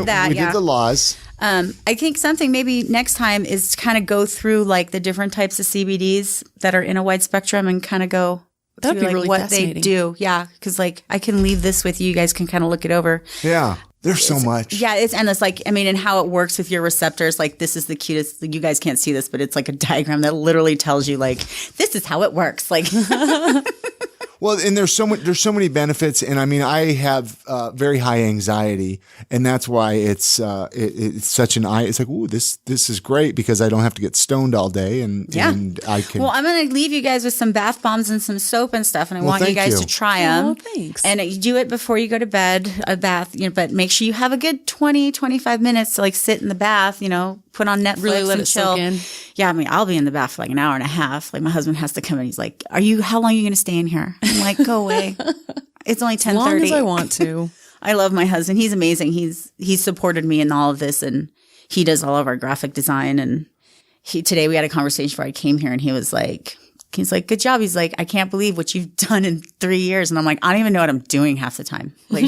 that. We did the laws. I think something maybe next time is to kind of go through like the different types of CBDs that are in a wide spectrum and kind of go That'd through be really what they do. Yeah. Cause like I can leave this with you. You guys can kind of look it over. Yeah. There's so much. Yeah. It's endless. Like, I mean, and how it works with your receptors. Like this is the cutest. You guys can't see this, but it's like a diagram that literally tells you like, this is how it works. Like, well, and there's so many benefits, and I mean, I have very high anxiety, and that's why it's such an eye. It's like, ooh, this is great because I don't have to get stoned all day, and I can. Well, I'm going to leave you guys with some bath bombs and some soap and stuff, and I want you guys to try them. Oh, thanks. And you do it before you go to bed, a bath, but make sure you have a good 20, 25 minutes to like sit in the bath, put on Netflix really let and it chill. soak in. Yeah, I mean, I'll be in the bath for like an hour and a half. Like my husband has to come in. He's like, how long are you going to stay in here? I'm like, go away. It's only 10:30. As long as I want to. I love my husband. He's amazing. He's supported me in all of this, and he does all of our graphic design. And today we had a conversation before I came here, and he's like, good job. He's like, I can't believe what you've done in 3 years. And I'm like, I don't even know what I'm doing half the time. Like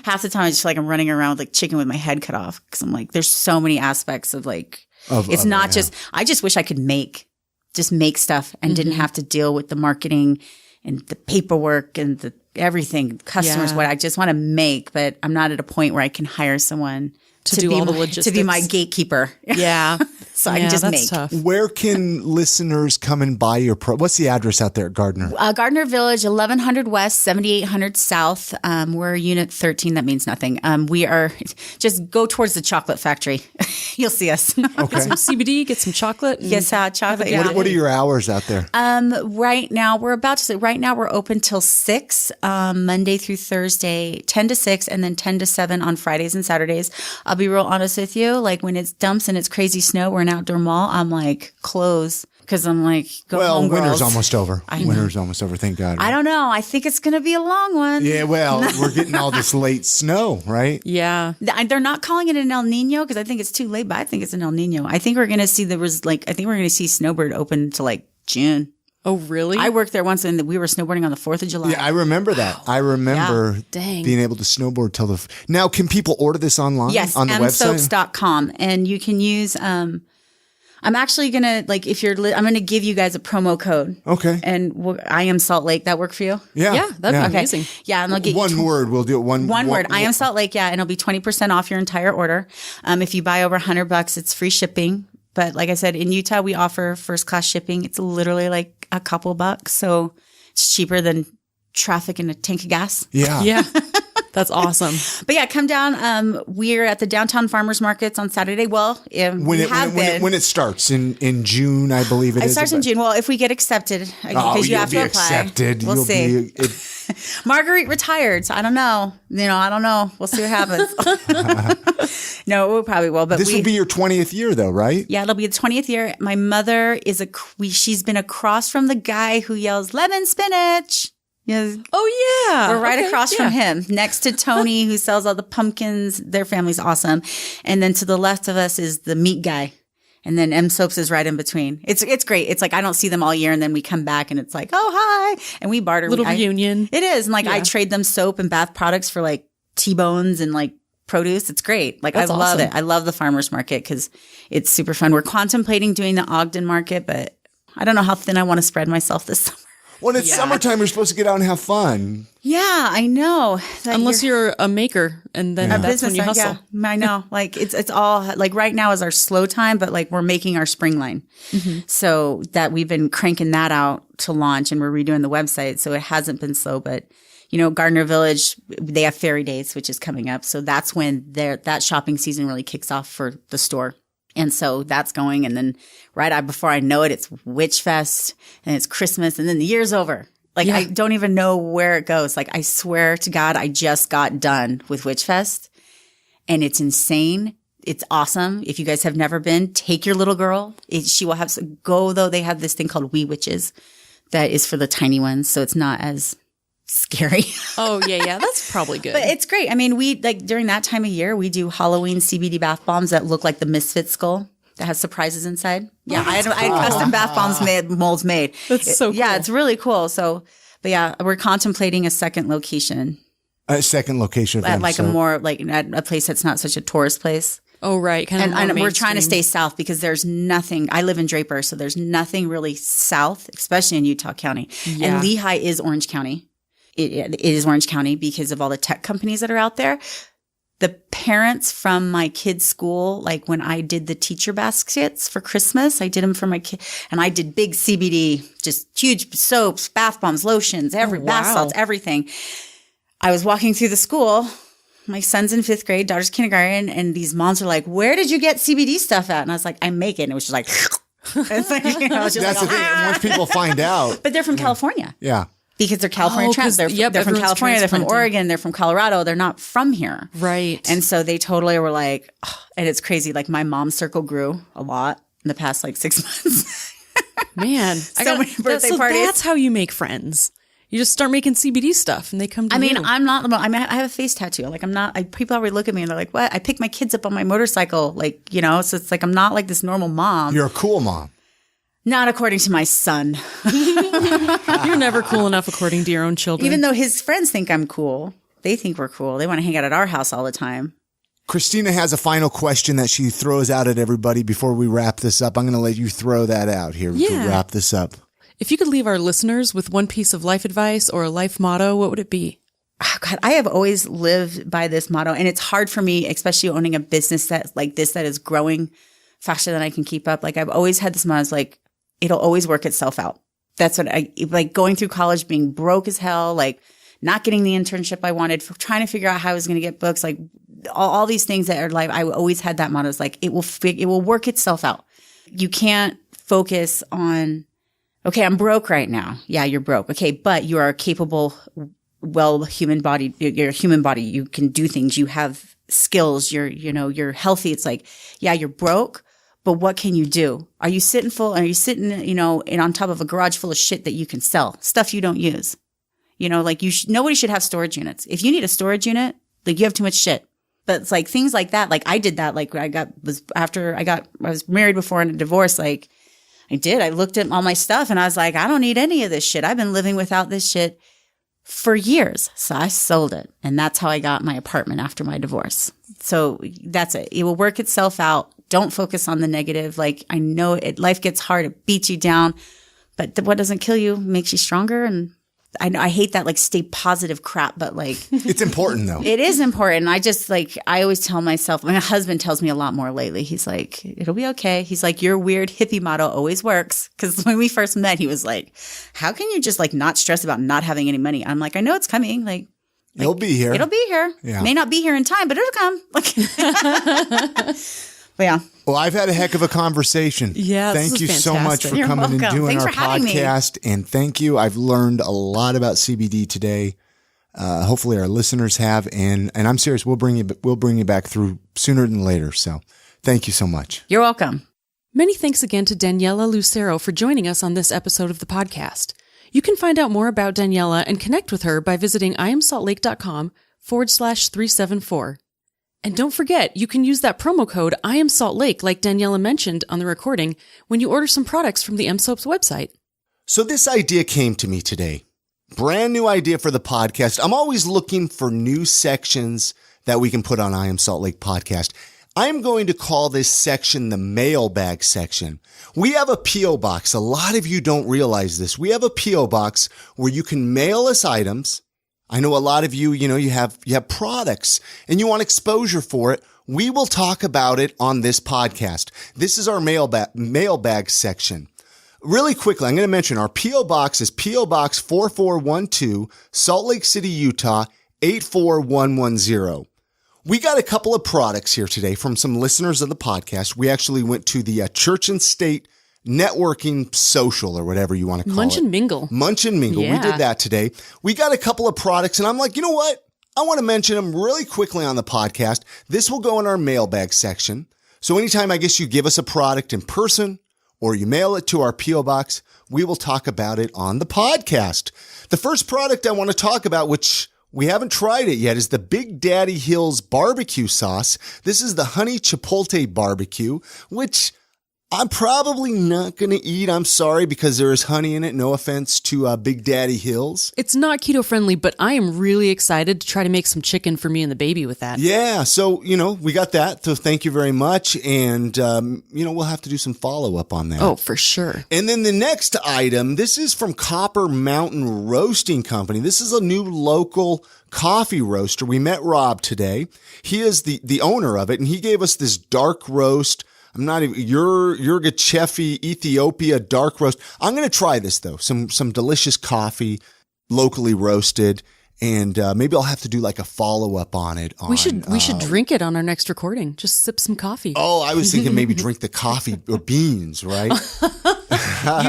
half the time it's just like I'm running around like chicken with my head cut off. Cause I'm like, there's so many aspects of like, it's not just, I just wish I could make stuff and didn't have to deal with the marketing and the paperwork and the everything, customers, what I just want to make, but I'm not at a point where I can hire someone to do all the logistics. To be my gatekeeper. Yeah. So I can just make. Tough. Where can listeners come and buy your what's the address out there at Gardner? Gardner Village, 1100 West, 7800 South. We're unit 13. That means nothing. We are just go towards the chocolate factory. You'll see us. Okay. Get some CBD, get some chocolate. Yes, chocolate. Yeah. What are your hours out there? Right now we're open till 6, Monday through Thursday, 10 to 6, and then 10 to 7 on Fridays and Saturdays. I'll be real honest with you. Like when it's dumps and it's crazy snow, we're an outdoor mall. I'm like, close. Cause I'm like, go home, girls. Winter's almost over. Winter's almost over. Thank God. I don't know. I think it's going to be a long one. Yeah. Well, we're getting all this late snow, right? Yeah. They're not calling it an El Nino because I think it's too late, but I think it's an El Nino. I think we're going to see I think we're going to see Snowbird open to like June. Oh, really? I worked there once and we were snowboarding on the 4th of July. Yeah, I remember that. I remember Dang. being able to snowboard till the. Now, can people order this online? Yes, on the website? msoaps.com. And you can use, I'm actually going to, like, I'm going to give you guys a promo code. Okay. And I am Salt Lake. That work for you? Yeah. Yeah, that'd be Okay. amazing. Yeah, and they'll get One word. We'll do it. One word. I am Salt Lake. Yeah, and it'll be 20% off your entire order. If you buy over $100, it's free shipping. But like I said, in Utah, we offer first class shipping. It's literally like a couple bucks. So it's cheaper than traffic in a tank of gas. Yeah. Yeah. That's awesome. But yeah, come down. We're at the downtown farmers markets on Saturday. Well, When it starts in June, I believe it is. It starts in June. Well, if we get accepted, because you have to apply. Accepted. We'll see. Marguerite retired, so I don't know. I don't know. We'll see what happens. No, we probably will. But This will be your 20th year, though, right? Yeah, it'll be the 20th year. My mother is she's been across from the guy who yells lemon spinach. Yes. Oh, yeah. We're right Okay, across from him, next to Tony, who sells all the pumpkins. Their family's awesome. And then to the left of us is the meat guy. And then M Soaps is right in between. It's great. It's like I don't see them all year, and then we come back and it's like, oh, hi. And we barter. Little reunion. It is. And like I trade them soap and bath products for like T-bones and like produce. It's great. Like That's I love awesome. it. I love the farmer's market because it's super fun. We're contemplating doing the Ogden market, but I don't know how thin I want to spread myself this summer. When it's summertime, you're supposed to get out and have fun. Yeah, I know. Unless you're a maker, and then that's when you hustle. Yeah, I know. Like it's all like right now is our slow time, but like we're making our spring line. So that we've been cranking that out to launch, and we're redoing the website. So it hasn't been slow, but Gardner Village, they have Fairy Days, which is coming up. So that's when that shopping season really kicks off for the store. And so that's going. And then before I know it, it's Witch Fest and it's Christmas and then the year's over. Like I don't even know where it goes. Like I swear to God, I just got done with Witch Fest and it's insane. It's awesome. If you guys have never been, take your little girl. She will have to go though. They have this thing called Wee Witches that is for the tiny ones. So it's not as scary. Oh, yeah. That's probably good. But it's great. I mean, we like during that time of year, we do Halloween CBD bath bombs that look like the Misfit skull that has surprises inside. Yeah, I had custom bath bombs molds made. That's so cool. Yeah, it's really cool. So, but yeah, we're contemplating a second location. A second location. At like at a place that's not such a tourist place. Oh, right. Kind of And we're trying to stay south because there's nothing. I live in Draper, so there's nothing really south, especially in Utah County. Yeah. And Lehigh is Orange County. It is Orange County because of all the tech companies that are out there. The parents from my kids' school, like when I did the teacher baskets for Christmas, I did them for my kid, and I did big CBD, just huge soaps, bath bombs, lotions, bath salts, everything. I was walking through the school. My son's in 5th grade, daughter's kindergarten, and these moms are like, "Where did you get CBD stuff at?" And I was like, "I make it." And it was just like, it's like it's just That's like, the thing. Once people find out. But they're from California. Yeah. Because they're California they're from California, they're from Oregon, they're from Colorado. They're not from here. Right. And so they totally were like, and it's crazy. Like my mom's circle grew a lot in the past like 6 months. Man. Many birthday parties. That's how you make friends. You just start making CBD stuff and they come to you. I have a face tattoo. Like people already look at me and they're like, what? I pick my kids up on my motorcycle. Like, so it's like, I'm not like this normal mom. You're a cool mom. Not according to my son. You're never cool enough according to your own children. Even though his friends think I'm cool. They think we're cool. They want to hang out at our house all the time. Christina has a final question that she throws out at everybody before we wrap this up. I'm going to let you throw that out here to wrap this up. If you could leave our listeners with one piece of life advice or a life motto, what would it be? Oh God, I have always lived by this motto, and it's hard for me, especially owning a business that is growing faster than I can keep up. Like I've always had this motto, it's like, it'll always work itself out. That's what I like going through college, being broke as hell, like not getting the internship I wanted, trying to figure out how I was going to get books, like all these things that are like, I always had that motto. It's like, it will work itself out. You can't focus on, okay, I'm broke right now. Yeah, you're broke. Okay. But you are a capable, human body. You're a human body. You can do things. You have skills. You're healthy. It's like, yeah, you're broke. But what can you do? Are you sitting on top of a garage full of shit that you can sell? Stuff you don't use. Nobody should have storage units. If you need a storage unit, like you have too much shit. But it's like things like that. Like I did that. Like I was married before and a divorce. Like I did. I looked at all my stuff and I was like, I don't need any of this shit. I've been living without this shit for years. So I sold it. And that's how I got my apartment after my divorce. So that's it. It will work itself out. Don't focus on the negative. Like, I know life gets hard. It beats you down. But what doesn't kill you makes you stronger. And I hate that, like, stay positive crap, but like. It's important though. It is important. I always tell myself, my husband tells me a lot more lately. He's like, it'll be okay. He's like, your weird hippie motto always works. Cause when we first met, he was like, how can you just like not stress about not having any money? I'm like, I know it's coming. Like it'll be here. It'll be here. Yeah. May not be here in time, but it'll come. Like, but yeah. Well, I've had a heck of a conversation. Yeah, thank you so much for You're coming and welcome. doing Thanks our for having me. podcast. And thank you. I've learned a lot about CBD today. Hopefully our listeners have. And I'm serious. We'll bring you back through sooner than later. So thank you so much. You're welcome. Many thanks again to Daniella Lucero for joining us on this episode of the podcast. You can find out more about Daniella and connect with her by visiting iamsaltlake.com/374. And don't forget, you can use that promo code IAMSALTLAKE, like Daniella mentioned on the recording, when you order some products from the M-Soaps website. So this idea came to me today. Brand new idea for the podcast. I'm always looking for new sections that we can put on I Am Salt Lake podcast. I'm going to call this section the mailbag section. We have a P.O. box. A lot of you don't realize this. We have a P.O. box where you can mail us items. I know a lot of you, you have products and you want exposure for it. We will talk about it on this podcast. This is our mailbag section. Really quickly, I'm going to mention our P.O. box is P.O. Box 4412, Salt Lake City, Utah, 84110. We got a couple of products here today from some listeners of the podcast. We actually went to the Church and State Networking Social, or whatever you want to call Munch it. and Mingle. Munch and Mingle. Yeah. We did that today. We got a couple of products, and I'm like, you know what? I want to mention them really quickly on the podcast. This will go in our mailbag section. So anytime I guess you give us a product in person or you mail it to our P.O. box, we will talk about it on the podcast. The first product I want to talk about, which we haven't tried it yet, is the Big Daddy Hills barbecue sauce. This is the honey chipotle barbecue, which I'm probably not going to eat. I'm sorry, because there is honey in it. No offense to Big Daddy Hills. It's not keto friendly, but I am really excited to try to make some chicken for me and the baby with that. Yeah. So, we got that. So thank you very much. And, we'll have to do some follow up on that. Oh, for sure. And then the next item, this is from Copper Mountain Roasting Company. This is a new local coffee roaster. We met Rob today. He is the owner of it, and he gave us this dark roast. I'm not even Yurgachefi Ethiopia dark roast. I'm going to try this though. Some delicious coffee, locally roasted, and maybe I'll have to do like a follow up on it. We should drink it on our next recording. Just sip some coffee. Oh, I was thinking maybe drink the coffee or beans, right?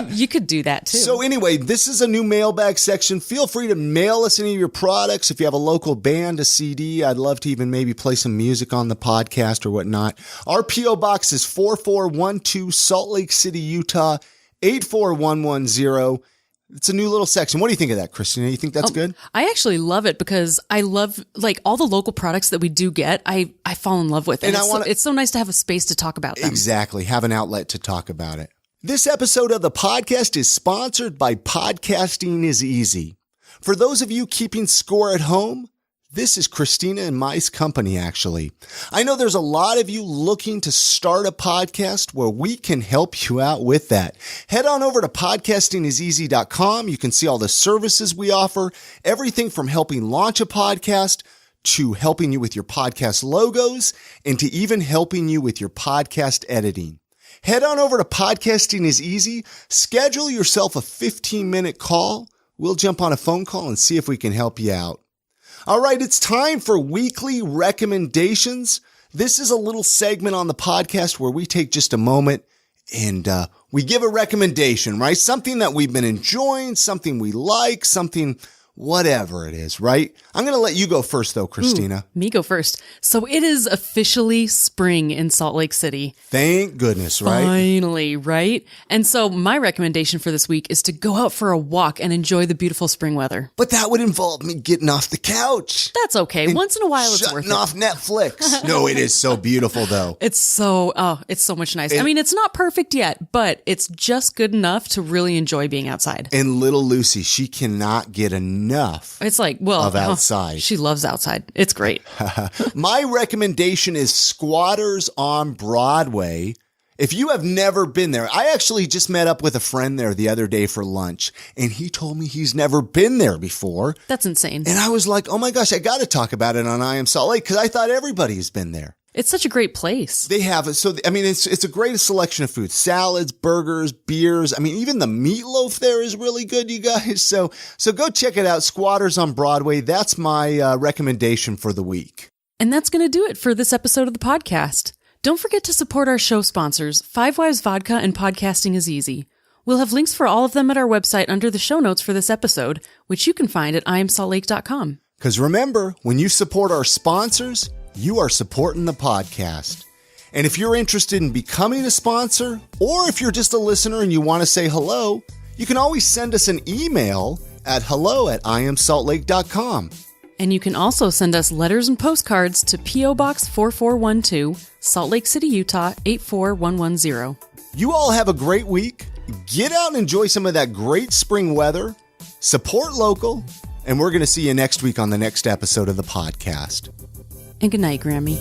You could do that too. So anyway, this is a new mailbag section. Feel free to mail us any of your products. If you have a local band, a CD, I'd love to even maybe play some music on the podcast or whatnot. Our P.O. box is 4412 Salt Lake City, Utah, 84110. It's a new little section. What do you think of that, Christina? You think that's good? I actually love it because I love like all the local products that we do get. I fall in love with it. And it's so nice to have a space to talk about them. Exactly. Have an outlet to talk about it. This episode of the podcast is sponsored by Podcasting is Easy. For those of you keeping score at home, this is Christina and Mai's company, actually. I know there's a lot of you looking to start a podcast where we can help you out with that. Head on over to podcastingiseasy.com. You can see all the services we offer, everything from helping launch a podcast to helping you with your podcast logos and to even helping you with your podcast editing. Head on over to Podcasting is Easy. Schedule yourself a 15-minute call. We'll jump on a phone call and see if we can help you out. All right, it's time for weekly recommendations. This is a little segment on the podcast where we take just a moment and we give a recommendation, right? Something that we've been enjoying, something we like, something whatever it is, right? I'm going to let you go first, though, Christina. Me go first. So it is officially spring in Salt Lake City. Thank goodness, right? Finally, right? And so my recommendation for this week is to go out for a walk and enjoy the beautiful spring weather. But that would involve me getting off the couch. That's okay. Once in a while, it's worth shutting it. off Netflix. No, it is so beautiful, though. It's so much nice. I mean, it's not perfect yet, but it's just good enough to really enjoy being outside. And little Lucy, she cannot get enough It's like, well, of outside. She loves outside. It's great. My recommendation is Squatters on Broadway. If you have never been there, I actually just met up with a friend there the other day for lunch, and he told me he's never been there before. That's insane. And I was like, oh my gosh, I got to talk about it on I Am Salt Lake because I thought everybody's been there. It's such a great place. They have it. So, I mean, it's a great selection of food, salads, burgers, beers. I mean, even the meatloaf there is really good, you guys. So go check it out. Squatters on Broadway. That's my recommendation for the week. And that's going to do it for this episode of the podcast. Don't forget to support our show sponsors, Five Wives Vodka and Podcasting is Easy. We'll have links for all of them at our website under the show notes for this episode, which you can find at iamsaltlake.com. Because remember, when you support our sponsors, you are supporting the podcast. And if you're interested in becoming a sponsor, or if you're just a listener and you want to say hello, you can always send us an email at hello@iamsaltlake.com. And you can also send us letters and postcards to P.O. Box 4412, Salt Lake City, Utah 84110. You all have a great week. Get out and enjoy some of that great spring weather. Support local. And we're going to see you next week on the next episode of the podcast. And good night, Grammy.